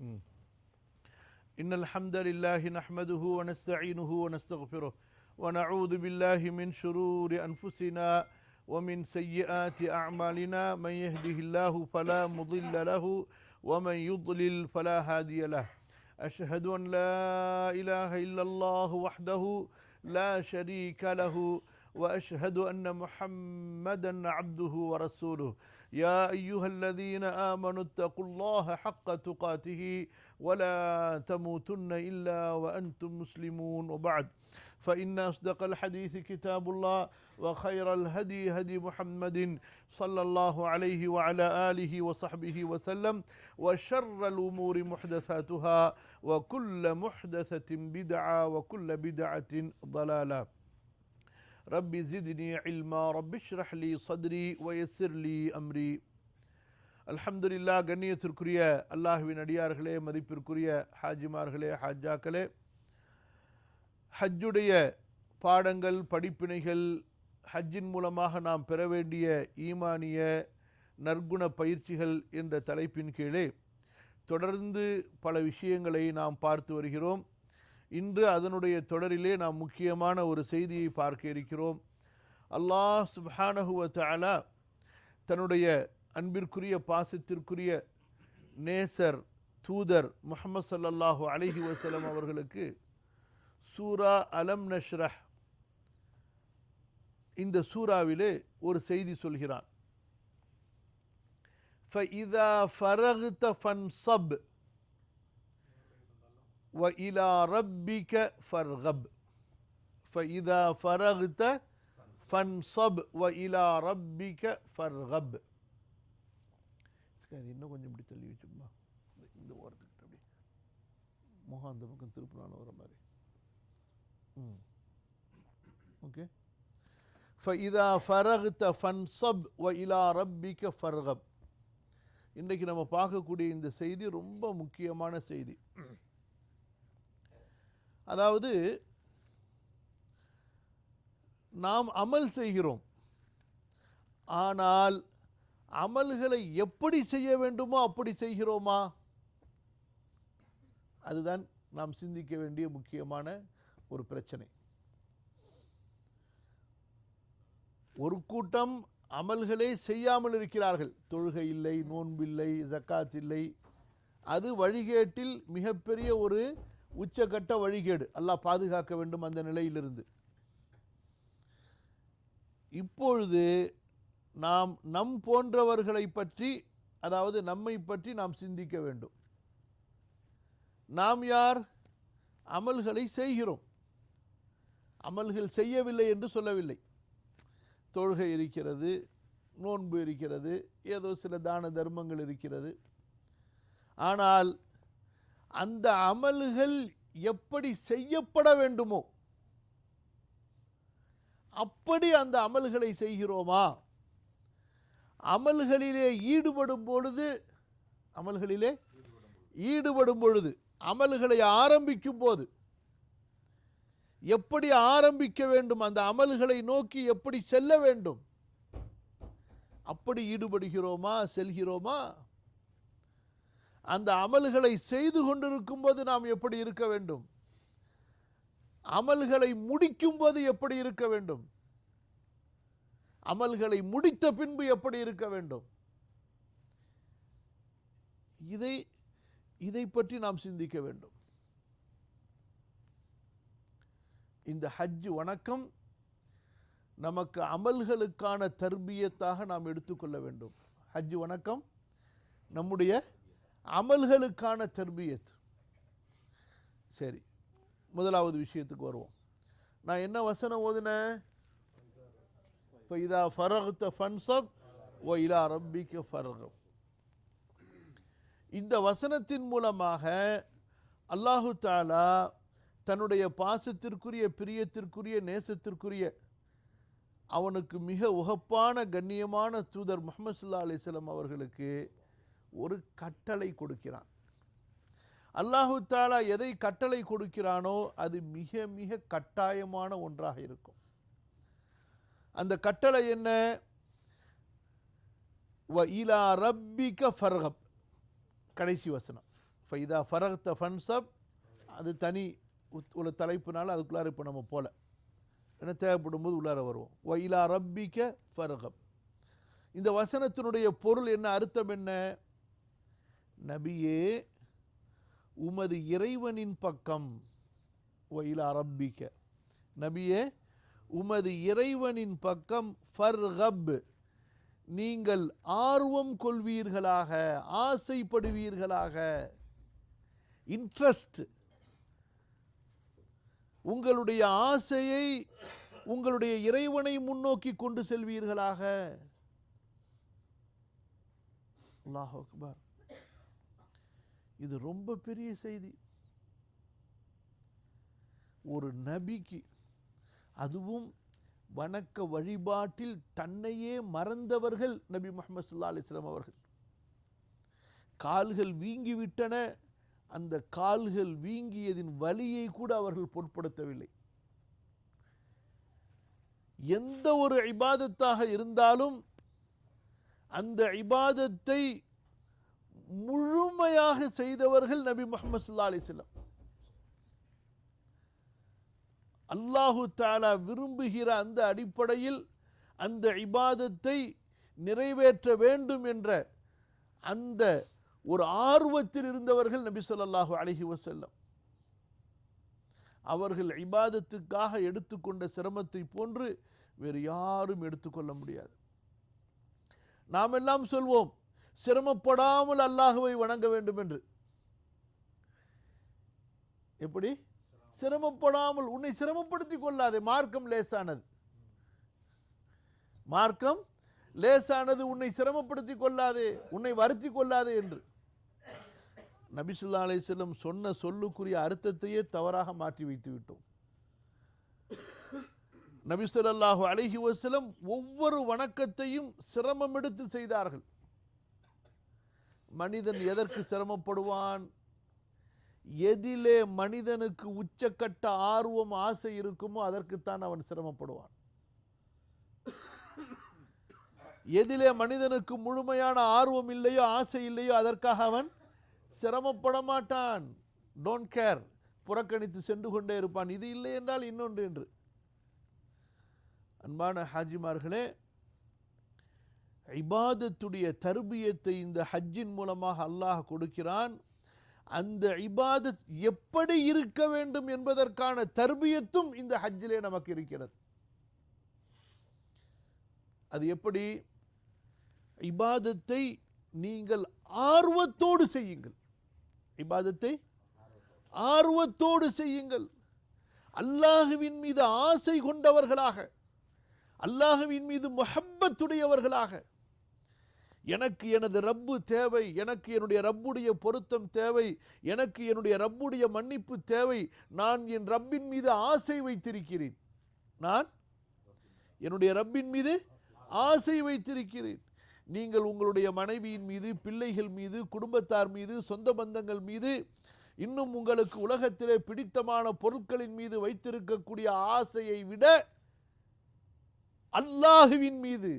إن الحمد لله نحمده ونستعينه ونستغفره ونعوذ بالله من شرور أنفسنا ومن سيئات أعمالنا من يهده الله فلا مضل له ومن يضلل فلا هادي له أشهد أن لا إله إلا الله وحده لا شريك له وأشهد أن محمدا عبده ورسوله يا أيها الذين آمنوا اتقوا الله حق تقاته ولا تموتن إلا وأنتم مسلمون وبعد فإن أصدق الحديث كتاب الله وخير الهدي هدي محمد صلى الله عليه وعلى آله وصحبه وسلم وشر الأمور محدثاتها وكل محدثة بدعة وكل بدعة ضلالة رب زدني علما رب اشرح لي صدري ويسر لي أمري அல்ஹம்துலில்லாஹ். கண்ணியத்திற்குரிய அல்லாஹ்வின் அடியார்களே, மதிப்பிற்குரிய ஹாஜிமார்களே, ஹாஜாக்களே, ஹஜ்ஜுடைய பாடங்கள், படிப்பினைகள், ஹஜ்ஜின் மூலமாக நாம் பெற வேண்டிய ஈமானிய நற்குண பயிற்சிகள் என்ற தலைப்பின் கீழே தொடர்ந்து பல விஷயங்களை நாம் பார்த்து வருகிறோம். இன்று அதனுடைய தொடரிலே நாம் முக்கியமான ஒரு செய்தியை பார்க்க இருக்கிறோம். அல்லாஹ் சுப்ஹானஹு வ தஆலா தன்னுடைய அன்பிற்குரிய பாசத்திற்குரிய நேசர் தூதர் முஹம்மது ஸல்லல்லாஹு அலைஹி வஸல்லம் அவர்களுக்கு சூரா அலம் நஷ்ரஹ் இந்த சூறாவிலே ஒரு செய்தி சொல்கிறான். فَإِذَا فَرَغْتَ فَانْصَبْ وَإِلَى رَبِّكَ فَارْغَب فَإِذَا فَرَغْتَ فَانْصَبْ وَإِلَى رَبِّكَ فَارْغَب. இன்னும் கொஞ்சம் இப்படி தள்ளி வச்சுமா, இந்த ஓரத்துக்கிட்ட அப்படி முகம் அந்த பக்கம் திருப்பினான வர மாதிரி. ஓகே. فَإِذَا فَرَغْتَ فَانْصَبْ وَإِلَى رَبِّكَ فَارْغَب. இன்றைக்கு நம்ம பார்க்கக்கூடிய இந்த செய்தி ரொம்ப முக்கியமான செய்தி. அதாவது நாம் அமல் செய்கிறோம், ஆனால் அமல்களை எப்படி செய்ய வேண்டுமோ அப்படி செய்கிறோமா? அதுதான் நாம் சிந்திக்க வேண்டிய முக்கியமான ஒரு பிரச்சனை. ஒரு கூட்டம் அமல்களே செய்யாமல் இருக்கிறார்கள். தொழுகை இல்லை, நோன்பில்லை, ஜக்காத் இல்லை. அது வழிகேட்டில் மிகப்பெரிய ஒரு உச்சகட்ட வழிகேடு. அல்லாஹ் பாதுகாக்க வேண்டும் அந்த நிலையிலிருந்து. இப்பொழுது நாம் நம் போன்றவர்களை பற்றி, அதாவது நம்மை பற்றி நாம் சிந்திக்க வேண்டும். நாம் யார்? அமல்களை செய்கிறோம், அமல்கள் செய்யவில்லை என்று சொல்லவில்லை. தொழுகை இருக்கிறது, நோன்பு இருக்கிறது, ஏதோ சில தான தர்மங்கள் இருக்கிறது. ஆனால் அந்த அமல்கள் எப்படி செய்யப்பட வேண்டுமோ அப்படி அந்த அமல்களை செய்கிறோமா? அமல்களிலே ஈடுபடும் பொழுது அமல்களை ஆரம்பிக்கும் போது எப்படி ஆரம்பிக்க வேண்டும், அந்த அமல்களை நோக்கி எப்படி செல்ல வேண்டும், அப்படி ஈடுபடுகிறோமா, செல்கிறோமா? அந்த அமல்களை செய்து கொண்டிருக்கும் போது நாம் எப்படி இருக்க வேண்டும், அமல்களை முடிக்கும் போது எப்படி இருக்க வேண்டும், அமல்களை முடித்த பின்பு எப்படி இருக்க வேண்டும், இதை பற்றி நாம் சிந்திக்க வேண்டும். இந்த ஹஜ் வணக்கம் நமக்கு அமல்களுக்கான தர்பியத்தாக நாம் எடுத்துக்கொள்ள வேண்டும். ஹஜ் வணக்கம் நம்முடைய அமல்களுக்கான தர்பியத். சரி, முதலாவது விஷயத்துக்கு வருவோம். நான் என்ன வசனம் ஓதுனேன்? فَإِذَا فَرَغْتَ فَانْصَبْ وَإِلَى رَبِّكَ فَارْغَب. இந்த வசனத்தின் மூலமாக அல்லாஹு தஆலா தன்னுடைய பாசத்திற்குரிய, பிரியத்திற்குரிய, நேசத்திற்குரிய, அவனுக்கு மிக உகப்பான கண்ணியமான தூதர் முஹம்மது ஸல்லல்லாஹு அலைஹி வஸல்லம் அவர்களுக்கு ஒரு கட்டளை கொடுக்கிறான். அல்லாஹு தஆலா எதை கட்டளை கொடுக்கிறானோ அது மிக மிக கட்டாயமான ஒன்றாக இருக்கும். அந்த கட்டளை என்ன? வ இலா ரப்பிக ஃபர்ஹப். கடைசி வசனம் ஃபைதா ஃபரக்த ஃபன்சப், அது தனி உள்ள தலைப்புனால அதுக்குள்ளார இப்போ நம்ம போல, ஏன்னா தேவைப்படும் போது உள்ளார வருவோம். வைலா ரப்பிக்க ஃபர்கப். இந்த வசனத்தினுடைய பொருள் என்ன, அர்த்தம் என்ன? நபியே, உமது இறைவனின் பக்கம். வைலா ரப்பிக்க, நபியே உமது இறைவனின் பக்கம் ஃபர்கப், நீங்கள் ஆர்வம் கொள்வீர்களாக, ஆசைப்படுவீர்களாக. இன்ட்ரஸ்ட், உங்களுடைய ஆசையை உங்களுடைய இறைவனை முன்னோக்கி கொண்டு செல்வீர்களாக. அல்லாஹ் அக்பர். இது ரொம்ப பெரிய செய்தி. ஒரு நபிக்கு, அதுவும் வணக்க வழிபாட்டில் தன்னையே மறந்தவர்கள் நபி முஹம்மது ஸல்லல்லாஹு அலைஹி வஸல்லம் அவர்கள். கால்கள் வீங்கிவிட்டன, அந்த கால்கள் வீங்கியதின் வலியை கூட அவர்கள் பொருட்படுத்தவில்லை. எந்த ஒரு இபாதத்தாக இருந்தாலும் அந்த இபாதத்தை முழுமையாக செய்தவர்கள் நபி முஹம்மது ஸல்லல்லாஹு அலைஹி வஸல்லம். அல்லாஹு தஆலா விரும்புகிற அந்த அடிப்படையில் அந்த இபாதத்தை நிறைவேற்ற வேண்டும் என்ற அந்த ஒரு ஆர்வத்தில் இருந்தவர்கள் நபி ஸல்லல்லாஹு அலைஹி வஸல்லம். அவர்கள் இபாதத்துக்காக எடுத்துக்கொண்ட சிரமத்தை போன்று வேறு யாரும் எடுத்துக்கொள்ள முடியாது. நாம் எல்லாம் சொல்வோம், சிரமப்படாமல் அல்லாஹுவை வணங்க வேண்டும் என்று. எப்படி? சிரமப்படாமல், உன்னை சிரமப்படுத்திக் கொள்ளாதே, மார்க்கம் லேசானது. மார்க்கம் லேசானது, உன்னை சிரமப்படுத்திக் கொள்ளாதே, உன்னை வருத்தி கொள்ளாதே என்று நபி ஸல்லல்லாஹு அலைஹி வஸல்லம் சொன்ன சொல்லுக்குரிய அர்த்தத்தையே தவறாக மாற்றி வைத்து விட்டோம். நபி ஸல்லல்லாஹு அலைஹி வஸல்லம் ஒவ்வொரு வணக்கத்தையும் சிரமம் எடுத்து செய்தார்கள். மனிதன் எதற்கு சிரமப்படுவான்? எதிலே மனிதனுக்கு உச்சக்கட்ட ஆர்வம், ஆசை இருக்குமோ அதற்குத்தான் அவன் சிரமப்படுவான். எதிலே மனிதனுக்கு முழுமையான ஆர்வம் இல்லையோ, ஆசை இல்லையோ, அதற்காக அவன் சிரமப்பட மாட்டான். டோன்ட் கேர், புறக்கணித்து சென்று கொண்டே இருப்பான். இது இல்லை என்றால் இன்னொன்று என்று. அன்பான ஹாஜிமார்களே, இபாதத்துடைய தர்பியத்தை இந்த ஹஜ்ஜின் மூலமாக அல்லாஹ் கொடுக்கிறான். அந்த இபாதத் எப்படி இருக்க வேண்டும் என்பதற்கான தர்பியத்தும் இந்த ஹஜ்ஜிலே நமக்கு இருக்கிறது. அது எப்படி? இபாதத்தை நீங்கள் ஆர்வத்தோடு செய்யுங்கள். இபாதத்தை ஆர்வத்தோடு செய்யுங்கள். அல்லாஹுவின் மீது ஆசை கொண்டவர்களாக, அல்லாஹுவின் மீது முஹப்பத்துடையவர்களாக, எனக்கு எனது ரப்பு தேவை, எனக்கு என்னுடைய ரப்புடைய பொருத்தம் தேவை, எனக்கு என்னுடைய ரப்புடைய மன்னிப்பு தேவை, நான் என் ரப்பின் மீது ஆசை வைத்திருக்கிறேன், நான் என்னுடைய ரப்பின் மீது ஆசை வைத்திருக்கிறேன். நீங்கள் உங்களுடைய மனைவியின் மீது, பிள்ளைகள் மீது, குடும்பத்தார் மீது, சொந்த பந்தங்கள் மீது, இன்னும் உங்களுக்கு உலகத்திலே பிடித்தமான பொருட்களின் மீது வைத்திருக்கக்கூடிய ஆசையை விட அல்லாஹுவின் மீது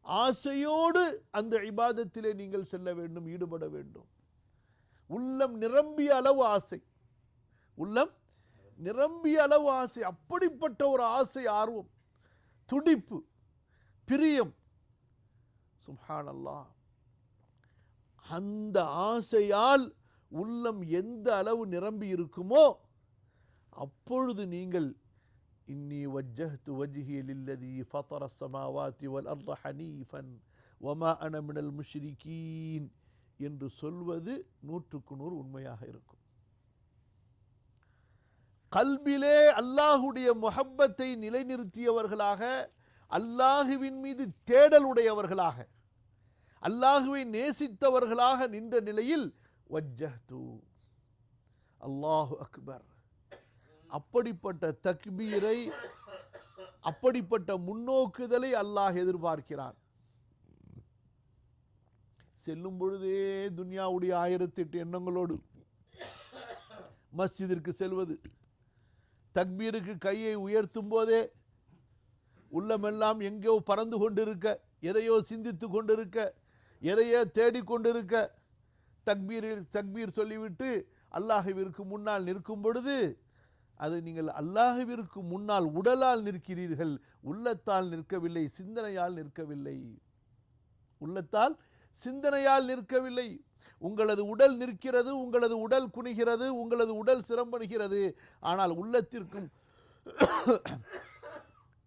ஆசையோடு அந்த இபாதத்திலே நீங்கள் செல்ல வேண்டும், ஈடுபட வேண்டும். உள்ளம் நிரம்பிய அளவு ஆசை, உள்ளம் நிரம்பிய அளவு ஆசை, அப்படிப்பட்ட ஒரு ஆசை, ஆர்வம், துடிப்பு, பிரியம். சுப்ஹானல்லாஹ். அந்த ஆசையால் உள்ளம் எந்த அளவு நிரம்பி இருக்குமோ அப்பொழுது நீங்கள் இன்னி வஜ்ஜஹ்து வஜ்ஹி லில்லதி ஃபதர ஸமாவாதி வல் அர்த ஹனீஃபன் வமா அன மினல் முஷ்ரிகீன் என்று சொல்வது 100க்கு 100 உண்மையாக இருக்கும். கல்பிலே அல்லாஹுடைய முஹப்பத்தை நிலைநிறுத்தியவர்களாக, அல்லாஹுவின் மீது தேடலுடையவர்களாக, அல்லாஹுவை நேசித்தவர்களாக நின்ற நிலையில் வஜ்ஜஹ்து, அல்லாஹு அக்பர், அப்படிப்பட்ட தக்பீரை, அப்படிப்பட்ட முன்னோக்குதலை அல்லாஹ் எதிர்பார்க்கிறான். செல்லும் பொழுதே துன்யாவுடைய 1008 எண்ணங்களோடு மஸ்ஜிதிற்கு செல்வது, தக்பீருக்கு கையை உயர்த்தும் போதே உள்ளமெல்லாம் எங்கேயோ பறந்து கொண்டிருக்க, எதையோ சிந்தித்து கொண்டிருக்க, எதையோ தேடிக்கொண்டிருக்க, தக்பீர் சொல்லிவிட்டு அல்லாஹ்விற்கு முன்னால் நிற்கும் பொழுது அது நீங்கள் அல்லாஹ்விற்கு முன்னால் உடலால் நிற்கிறீர்கள், உள்ளத்தால் நிற்கவில்லை, சிந்தனையால் நிற்கவில்லை. உள்ளத்தால் சிந்தனையால் நிற்கவில்லை. உங்களது உடல் நிற்கிறது, உங்களது உடல் குனிகிறது, உங்களது உடல் சிரம்படுகிறது. ஆனால் உள்ளத்திற்கும்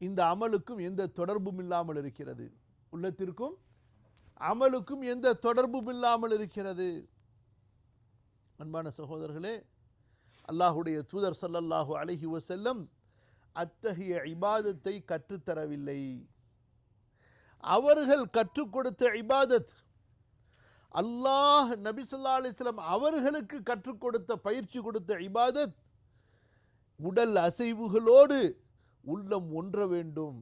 இந்த அமலுக்கும் எந்த தொடர்பும் இல்லாமல் இருக்கிறது. உள்ளத்திற்கும் அமலுக்கும் எந்த தொடர்பும் இல்லாமல் இருக்கிறது. அன்பான சகோதரர்களே, அல்லாஹுடைய தூதர் ஸல்லல்லாஹு அலைஹி வஸல்லம் அத்தகைய இபாதத்தை கற்றுத்தரவில்லை. அவர்கள் கற்றுக் கொடுத்த இபாதத், அல்லாஹ் நபி ஸல்லல்லாஹு அலைஹி வஸல்லம் அவர்களுக்கு கற்றுக் கொடுத்த பயிற்சி கொடுத்த இபாதத், உடல் அசைவுகளோடு உள்ளம் ஒன்ற வேண்டும்.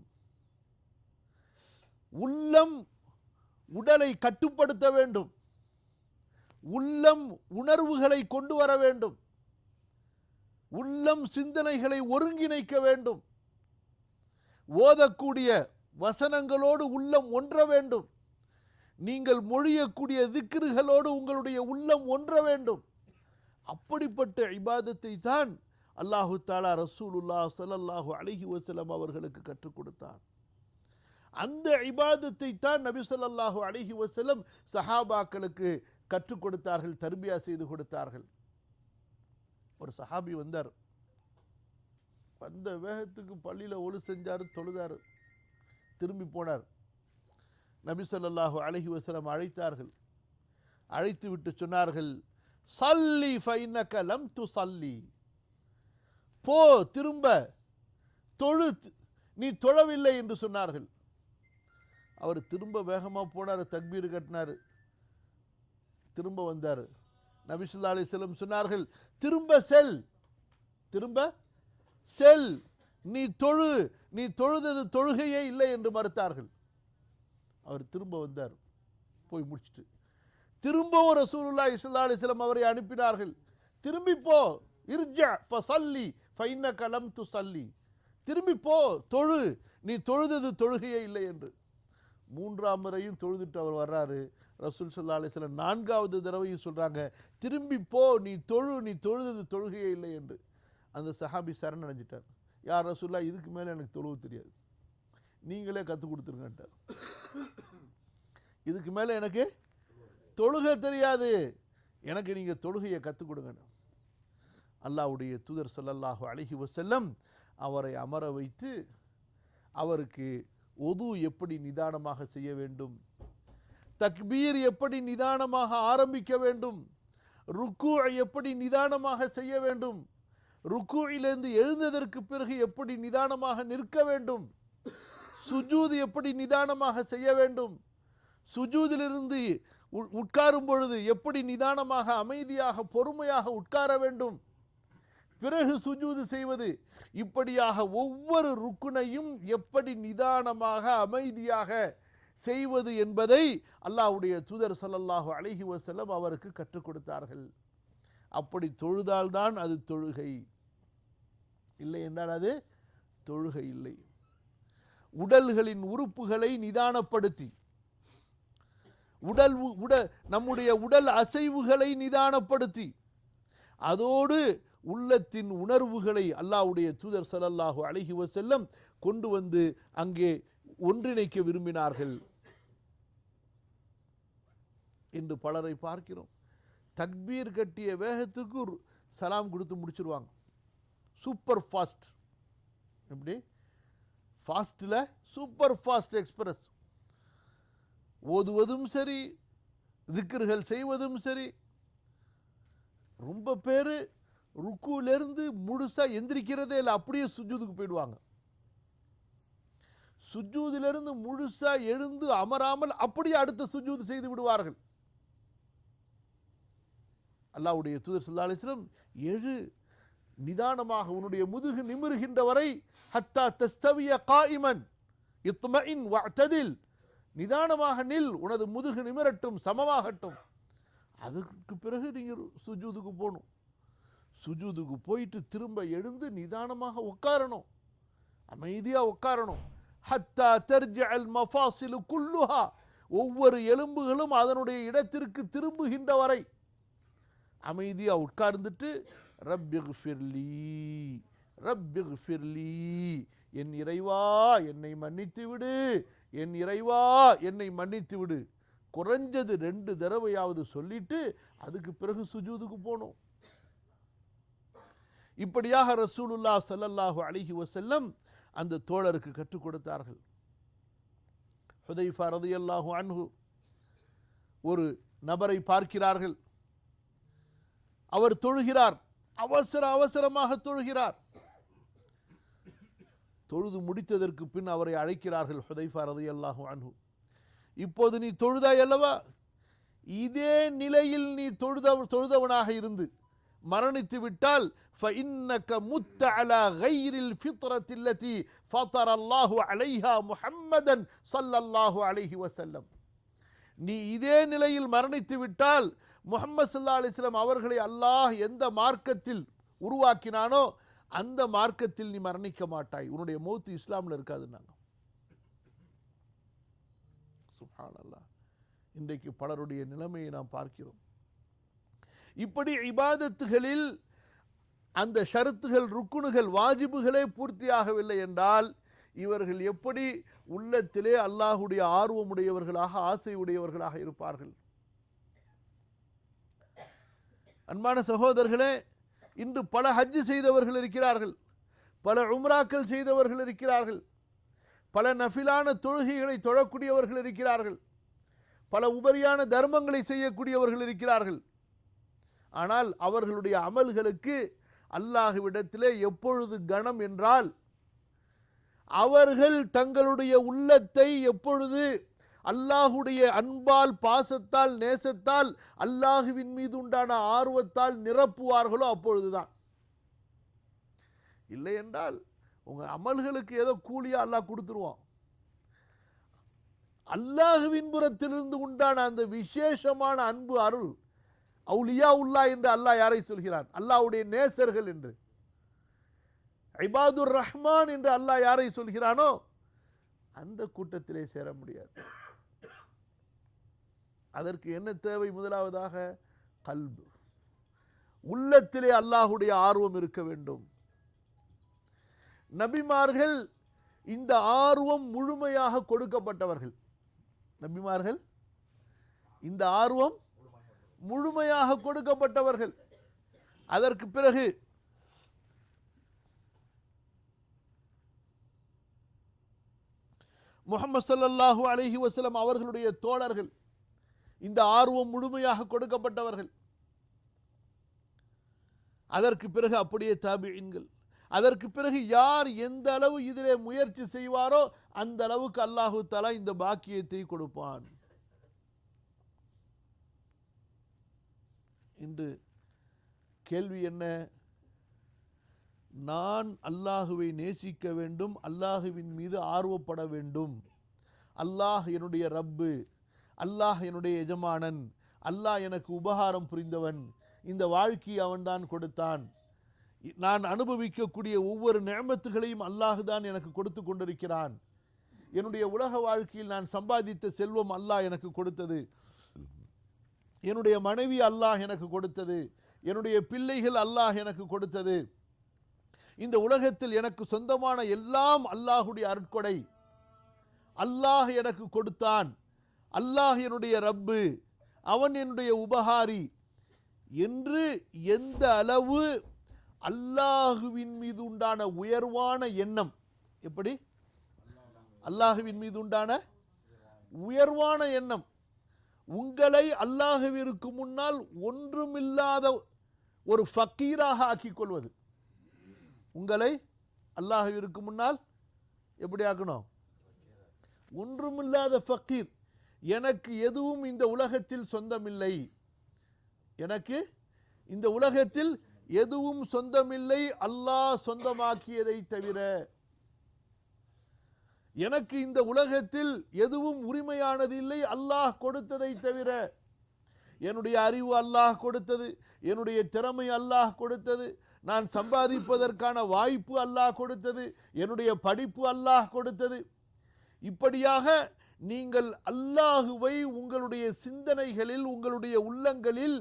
உள்ளம் உடலை கட்டுப்படுத்த வேண்டும். உள்ளம் உணர்வுகளை கொண்டு வர வேண்டும். உள்ளம் சிந்தனைகளை ஒருங்கிணைக்க வேண்டும். ஓதக்கூடிய வசனங்களோடு உள்ளம் ஒன்ற வேண்டும். நீங்கள் மொழியக்கூடிய திக்ருகளோடு உங்களுடைய உள்ளம் ஒன்ற வேண்டும். அப்படிப்பட்ட இபாதத்தை தான் அல்லாஹு தஆலா ரசூலுல்லாஹ் ஸல்லல்லாஹு அலைஹி வஸல்லம் அவர்களுக்கு கற்றுக் கொடுத்தார். அந்த இபாதத்தை தான் நபி ஸல்லல்லாஹு அலைஹி வஸல்லம் சஹாபாக்களுக்கு கற்றுக் கொடுத்தார்கள், தர்பியா செய்து கொடுத்தார்கள். ஒரு சஹாபி வந்தார். வந்த வேகத்துக்கு பள்ளியில் ஒளி செஞ்சார், தொழுதார், திரும்பி போனார். நபி ஸல்லல்லாஹு அலைஹி வஸல்லம் அழைத்தார்கள். அழைத்து விட்டு சொன்னார்கள், சல்லி ஃபைன்னக லம் துஸல்லி, போ, திரும்ப தொழு, நீ தொழவில்லை என்று சொன்னார்கள். அவர் திரும்ப வேகமாக போனார், தக்பீர் கட்டினார், திரும்ப வந்தார். நபி ஸல்லல்லாஹு அலைஹி வஸல்லம் சொன்னார்கள், திரும்ப செல், திரும்ப செல், நீ தொழு, நீ தொழுதது தொழுகையே இல்லை என்று மறுத்தார்கள். அவர் திரும்ப வந்தார், போய் முடிச்சுட்டு திரும்பவும் ரசூலுல்லாஹி ஸல்லல்லாஹு அலைஹி வஸல்லம் அவரை அனுப்பினார்கள். திரும்பி போ, இர்ஜா ஃபஸல்லி ஃபைன்னக லம் துஸல்லி, திரும்பி போ, தொழு, நீ தொழுதது தொழுகையே இல்லை என்று. மூன்றாம் முறையும் தொழுதுட்டு அவர் வர்றாரு. ரசூல் ஸல்லல்லாஹு அலைஹி வஸல்லம் நான்காவது தடவையும் சொல்றாங்க, திரும்பி போ, நீ தொழு, நீ தொழுதது தொழுகையே இல்லை என்று. அந்த சஹாபி சரணடைஞ்சிட்டார். யார் ரசூலுல்லாஹ், இதுக்கு மேலே எனக்கு தொழுவு தெரியாது, நீங்களே கற்றுக் கொடுத்துருங்கன்ட்டார். இதுக்கு மேலே எனக்கு தொழுகை தெரியாது, எனக்கு நீங்கள் தொழுகையை கற்றுக் கொடுங்க. அல்லாஹ்வுடைய தூதர் ஸல்லல்லாஹு அலைஹி வஸல்லம் அவரை அமர வைத்து அவருக்கு ஒது எப்படி நிதானமாக செய்ய வேண்டும், தக்பீர் எப்படி நிதானமாக ஆரம்பிக்க வேண்டும், ருக்கு எப்படி நிதானமாக செய்ய வேண்டும், ருக்குயிலிருந்து எழுந்ததற்கு பிறகு எப்படி நிதானமாக நிற்க வேண்டும், சுஜூது எப்படி நிதானமாக செய்ய வேண்டும், சுஜூதிலிருந்து உட்காரும் பொழுது எப்படி நிதானமாக அமைதியாக பொறுமையாக உட்கார வேண்டும், பிறகு சுஜூது செய்வது, இப்படியாக ஒவ்வொரு ருக்குனையும் எப்படி நிதானமாக அமைதியாக செய்வது என்பதை அல்லாஹ்வுடைய தூதர் ஸல்லல்லாஹு அலைஹி வஸல்லம் அவருக்கு கற்றுக் கொடுத்தார்கள். அப்படி தொழுதால்தான் அது தொழுகை, இல்லை என்றால் அது தொழுகை இல்லை. உடல்களின் உறுப்புகளை நிதானப்படுத்தி, நம்முடைய உடல் அசைவுகளை நிதானப்படுத்தி, அதோடு உள்ளத்தின் உணர்வுகளை அல்லாஹ்வுடைய தூதர் ஸல்லல்லாஹு அலைஹி வஸல்லம் கொண்டு வந்து அங்கே ஒன்றிணைக்க விரும்பினார்கள் என்று பலரை பார்க்கிறோம். தக்பீர் கட்டிய வேகத்துக்கு சலாம் கொடுத்து முடிச்சிருவாங்க. சூப்பர் ஃபாஸ்ட், எப்படி ஃபாஸ்டில் சூப்பர் ஃபாஸ்ட் எக்ஸ்பிரஸ். ஓதுவதும் சரி, திக்ருகள் செய்வதும் சரி. ரொம்ப பேர் ருக்குவிலிருந்து முழுசாக எந்திரிக்கிறதே இல்லை, அப்படியே சுஜூதுக்கு போயிடுவாங்க. சுஜூதிலிருந்து முழுசாக எழுந்து அமராமல் அப்படியே அடுத்த சுஜூது செய்து விடுவார்கள். அல்லாஹ்வுடைய தூதர் ஸல்லல்லாஹு அலைஹி வஸல்லம், எழு, நிதானமாக உன்னுடைய முதுகு நிமிருகின்ற வரை, ஹத்தா தஸ்தவிய காயிமன் இத்மஇன் வஅ்ததில், நிதானமாக நில், உனது முதுகு நிமிரட்டும், சமமாகட்டும். அதுக்கு பிறகு நீங்கள் சுஜூதுக்கு போகணும். சுஜூதுக்கு போயிட்டு திரும்ப எழுந்து நிதானமாக உட்காரணும், அமைதியாக உட்காரணும். ஹத்தா தர்ஜஅல் மஃபாசிலு குல்லுஹா, ஒவ்வொரு எலும்புகளும் அதனுடைய இடத்திற்கு திரும்புகின்ற வரை, அமைதியாக உட்கார்ந்துட்டு ரப்பிக்ஃபிர்லி ரப்பிக்ஃபிர்லி, என் இறைவா என்னை மன்னித்து விடு, என் இறைவா என்னை மன்னித்து விடு, குறைஞ்சது 2 தடவையாவது சொல்லிட்டு அதுக்கு பிறகு சுஜூதுக்கு போகணும். இப்படியாக ரசூலுல்லாஹ் ஸல்லல்லாஹு அலைஹி வஸல்லம் அந்த தோழருக்கு கற்றுக் கொடுத்தார்கள். ஹுதைஃபா ரலியல்லாஹு அன்ஹு ஒரு நபரை பார்க்கிறார்கள். அவர் தொழுகிறார், அவசரமாக தொழுகிறார். தொழுது முடித்ததற்கு பின் அவரை அழைக்கிறார்கள். ஹுதைஃபா ரலியல்லாஹு அன்ஹு, இப்போது நீ தொழுதாய் அல்லவா, இதே நிலையில் நீ தொழுதவனாக இருந்து மரணித்து விட்டால் فإنك مت على غير الفطرة التي فطر الله عليها محمدا صلى الله عليه وسلم. நீ இதே நிலையில் மரணித்து விட்டால் முஹம்மது ஸல்லல்லாஹு அலைஹி வஸல்லம் அவர்களை அல்லாஹ் எந்த மார்க்கத்தில் உருவாக்கினானோ அந்த மார்க்கத்தில் நீ மரணிக்க மாட்டாய், உன்னுடைய மௌத் இஸ்லாமில் இருக்காதுன்னாங்க. சுப்ஹானல்லாஹ். இன்றைக்கு பலருடைய நிலைமையை நாம் பார்க்கிறோம். இப்படி இபாதத்துகளில் அந்த ஷரத்துகள், ருக்குனுகள், வாஜிபுகளே பூர்த்தியாகவில்லை என்றால் இவர்கள் எப்படி உள்ளத்திலே அல்லாஹுடைய ஆர்வமுடையவர்களாக, ஆசை உடையவர்களாக இருப்பார்கள்? அன்பான சகோதரர்களே, இன்று பல ஹஜ் செய்தவர்கள் இருக்கிறார்கள், பல உம்ராக்கள் செய்தவர்கள் இருக்கிறார்கள், பல நஃபிலான தொழுகைகளை தொழக்கூடியவர்கள் இருக்கிறார்கள், பல உபரியான தர்மங்களை செய்யக்கூடியவர்கள் இருக்கிறார்கள். ஆனால் அவர்களுடைய அமல்களுக்கு அல்லாஹ்விடத்திலே எப்பொழுது கனம் என்றால், அவர்கள் தங்களுடைய உள்ளத்தை எப்பொழுது அல்லாஹுடைய அன்பால், பாசத்தால், நேசத்தால், அல்லாஹுவின் மீது உண்டான ஆர்வத்தால் நிரப்புவார்களோ அப்பொழுதுதான். இல்லை என்றால் உங்கள் அமல்களுக்கு ஏதோ கூலியா அல்லாஹ் கொடுத்துருவான். அல்லாஹுவின் புறத்திலிருந்து உண்டான அந்த விசேஷமான அன்பு, அருள், அவுலியா உல்லா என்று அல்லாஹ் யாரை சொல்கிறான்? அல்லாஹ்வுடைய நேசர்கள் என்று. இபாதுர் ரஹ்மான் என்று அல்லாஹ் யாரை சொல்கிறானோ அந்த கூட்டத்திலே சேர முடியாது. அதற்கு என்ன தேவை? முதலாவதாக கல்பு, உள்ளத்திலே அல்லாஹுடைய ஆர்வம் இருக்க வேண்டும். நபிமார்கள் இந்த ஆர்வம் முழுமையாக கொடுக்கப்பட்டவர்கள். நபிமார்கள் இந்த ஆர்வம் முழுமையாக கொடுக்கப்பட்டவர்கள். அதற்கு பிறகு முஹம்மது ஸல்லல்லாஹு அலைஹி வஸல்லம் அவர்களுடைய தோழர்கள் இந்த ஆர்வம் முழுமையாக கொடுக்கப்பட்டவர்கள். அதற்கு பிறகு அப்படியே தாபிஈன்கள். அதற்கு பிறகு யார் எந்த அளவு இதிலே முயற்சி செய்வாரோ அந்த அளவுக்கு அல்லாஹு தஆலா இந்த பாக்கியத்தை கொடுப்பான். இன்று கேள்வி என்ன? நான் அல்லாஹுவை நேசிக்க வேண்டும், அல்லாஹுவின் மீது ஆர்வப்பட வேண்டும். அல்லாஹ் என்னுடைய ரப்பு, அல்லாஹ் என்னுடைய எஜமானன், அல்லாஹ் எனக்கு உபகாரம் புரிந்தவன், இந்த வாழ்க்கையை அவன்தான் கொடுத்தான், நான் அனுபவிக்கக்கூடிய ஒவ்வொரு நிஅமத்துகளையும் அல்லாஹ் தான் எனக்கு கொடுத்து கொண்டிருக்கிறான், என்னுடைய உலக வாழ்க்கையில் நான் சம்பாதித்த செல்வம் அல்லாஹ் எனக்கு கொடுத்தது, என்னுடைய மனைவி அல்லாஹ் எனக்கு கொடுத்தது, என்னுடைய பிள்ளைகள் அல்லாஹ் எனக்கு கொடுத்தது, இந்த உலகத்தில் எனக்கு சொந்தமான எல்லாம் அல்லாஹுடைய அருட்கொடை, அல்லாஹ் எனக்கு கொடுத்தான், அல்லாஹ் என்னுடைய ரப்பு, அவன் என்னுடைய உபகாரி என்று எந்த அளவு அல்லாஹுவின் மீது உண்டான உயர்வான எண்ணம், எப்படி அல்லாஹுவின் மீது உண்டான உயர்வான எண்ணம், உங்களை அல்லாஹுவிற்கு முன்னால் ஒன்றுமில்லாத ஒரு ஃபக்கீராக ஆக்கிக் கொள்வது. உங்களை அல்லாஹுவிற்கு முன்னால் எப்படி ஆக்கணும்? ஒன்றுமில்லாத ஃபக்கீர். எனக்கு எதுவும் இந்த உலகத்தில் சொந்தமில்லை, எனக்கு இந்த உலகத்தில் எதுவும் சொந்தமில்லை அல்லாஹ் சொந்தமாக்கியதை தவிர, எனக்கு இந்த உலகத்தில் எதுவும் உரிமையானது இல்லை அல்லாஹ் கொடுத்ததை தவிர, என்னுடைய அறிவு அல்லாஹ் கொடுத்தது, என்னுடைய திறமை அல்லாஹ் கொடுத்தது, நான் சம்பாதிப்பதற்கான வாய்ப்பு அல்லாஹ் கொடுத்தது, என்னுடைய படிப்பு அல்லாஹ் கொடுத்தது. இப்படியாக நீங்கள் அல்லாஹுவை உங்களுடைய சிந்தனைகளில், உங்களுடைய உள்ளங்களில்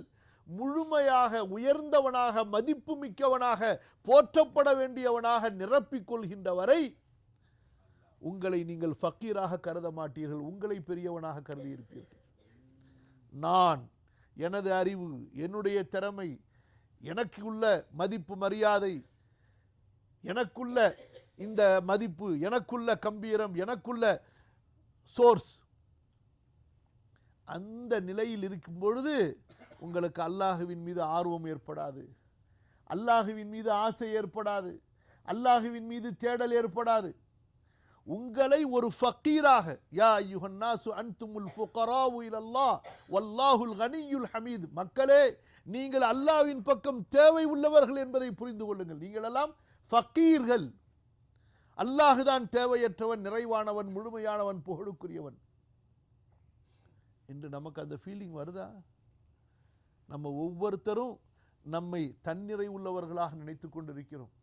முழுமையாக உயர்ந்தவனாக மதிப்பு மிக்கவனாக போற்றப்பட வேண்டியவனாக நிரப்பிக் கொள்கின்ற வரை உங்களை நீங்கள் ஃபக்கீராக கருத மாட்டீர்கள், உங்களை பெரியவனாக கருதி இருப்பீர்கள். நான், எனது அறிவு, என்னுடைய திறமை, எனக்கு உள்ள மதிப்பு மரியாதை, எனக்குள்ள இந்த மதிப்பு, எனக்குள்ள கம்பீரம், எனக்குள்ள சோர்ஸ், அந்த நிலையில் இருக்கும் பொழுது உங்களுக்கு அல்லாஹுவின் மீது ஆர்வம் ஏற்படாது, அல்லாஹுவின் மீது ஆசை ஏற்படாது, அல்லாஹுவின் மீது தேடல் ஏற்படாது. உங்களை ஒரு ஃபக்கீராக, யா அய்யுஹன் நாசு அன்துமுல் ஃபுகராஉ இலல்லாஹ் வல்லாஹுல் கனியுல் ஹமீத், மக்களே நீங்கள் அல்லாஹ்வின் பக்கம் தேவை உள்ளவர்கள் என்பதை புரிந்து கொள்ளுங்கள். நீங்கள் எல்லாம் ஃபக்கீர்கள், அல்லாஹ் தான் தேவையற்றவன், நிறைவானவன், முழுமையானவன், புகழுக்குரியவன் என்று நமக்கு அந்த ஃபீலிங் வருதா? நம்ம ஒவ்வொருத்தரும் நம்மை தன்னிறை உள்ளவர்களாக நினைத்து கொண்டிருக்கிறோம்.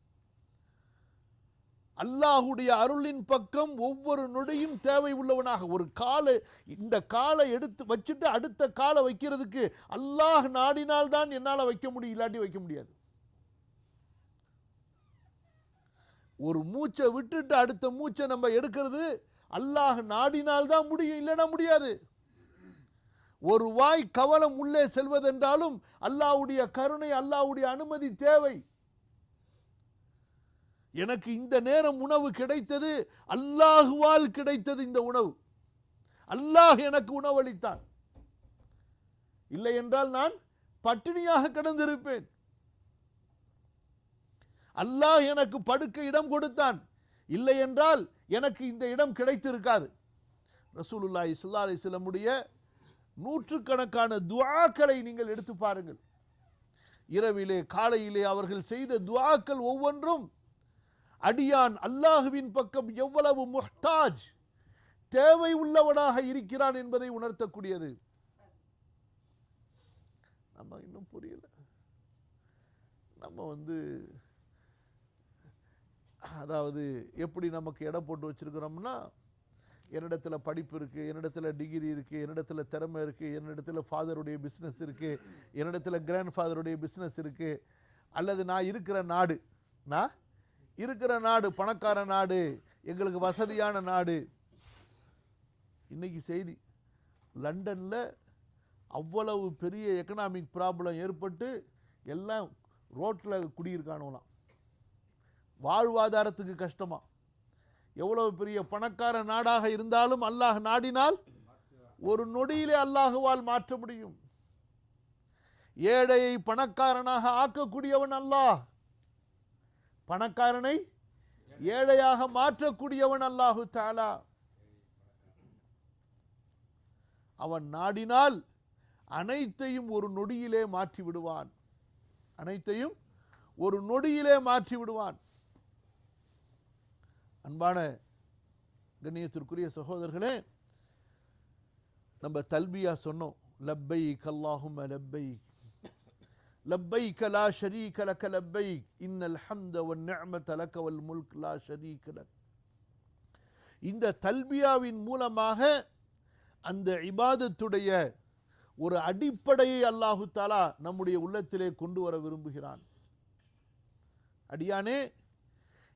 அல்லாஹுடைய அருளின் பக்கம் ஒவ்வொரு நொடியும் தேவை உள்ளவனாக, ஒரு காலை, இந்த காலை எடுத்து வச்சுட்டு அடுத்த காலை வைக்கிறதுக்கு அல்லாஹ் நாடினால் தான் என்னால் வைக்க முடியும், இல்லாட்டி வைக்க முடியாது. ஒரு மூச்சை விட்டுட்டு அடுத்த மூச்சை நம்ம எடுக்கிறது அல்லாஹ் நாடினால் தான் முடியும், இல்லைன்னா முடியாது. ஒரு வாய் கவலம் உள்ளே செல்வதென்றாலும் அல்லாஹ்வுடைய கருணை, அல்லாஹ்வுடைய அனுமதி தேவை. எனக்கு இந்த நேரம் உணவு கிடைத்தது, அல்லாஹுவால் கிடைத்தது இந்த உணவு, அல்லாஹ் எனக்கு உணவளித்தான், இல்லை என்றால் நான் பட்டினியாக கிடந்திருப்பேன். அல்லாஹ் எனக்கு படுக்க இடம் கொடுத்தான், இல்லை என்றால் எனக்கு இந்த இடம் கிடைத்திருக்காது. ரசூலுல்லாஹி ஸல்லல்லாஹு அலைஹி வஸல்லமுடைய நூற்றுக்கணக்கான துஆக்களை நீங்கள் எடுத்து பாருங்கள். இரவிலே காலையிலே அவர்கள் செய்த துஆக்கள் ஒவ்வொன்றும் அடியான் அல்லாஹுவின் பக்கம் எவ்வளவு முஹ்தாஜ், தேவை உள்ளவனாக இருக்கிறான் என்பதை உணர்த்தக்கூடியது. நம்ம இன்னும் புரியல. நம்ம அதாவது எப்படி நமக்கு எடை போட்டு வச்சிருக்கிறோம்னா, என்னிடத்தில் படிப்பு இருக்குது, என்னிடத்தில் டிகிரி இருக்குது, என்னிடத்தில் திறமை இருக்குது, என்னிடத்தில் ஃபாதருடைய பிஸ்னஸ் இருக்குது, என்னிடத்தில் கிராண்ட் ஃபாதருடைய பிஸ்னஸ் இருக்குது, அல்லது நான் இருக்கிற நாடு பணக்கார நாடு, எங்களுக்கு வசதியான நாடு. இன்னைக்கு செய்தி, லண்டனில் அவ்வளவு பெரிய எக்கனாமிக் ப்ராப்ளம் ஏற்பட்டு எல்லாம் ரோட்டில் குடியிருக்கானுலாம், வாழ்வாதாரத்துக்கு கஷ்டமா. எவ்வளவு பெரிய பணக்கார நாடாக இருந்தாலும் அல்லாஹ் நாடினால் ஒரு நொடியிலே அல்லாஹுவால் மாற்ற முடியும். ஏழையை பணக்காரனாக ஆக்கக்கூடியவன் அல்லாஹ், பணக்காரனை ஏழையாக மாற்றக்கூடியவன் அல்லாஹு தஆலா. அவன் நாடினால் அனைத்தையும் ஒரு நொடியிலே மாற்றி விடுவான், அனைத்தையும் ஒரு நொடியிலே மாற்றி விடுவான். அன்பான கண்ணியத்திற்குரிய சகோதரர்களே, நம்ம தல்பியா சொன்னோம், லப்பைக் அல்லாஹும்ம லப்பைக் லப்பைக் லா ஷரீக லக லப்பைக் இன்னல் ஹம்த வன் நிஅமத லக வல் முல்க் லா ஷரீக லக். இந்த தல்பியாவின் மூலமாக அந்த இபாதத்துடைய ஒரு அடிப்படையை அல்லாஹு தஆலா நம்முடைய உள்ளத்திலே கொண்டு வர விரும்புகிறான். அடியானே,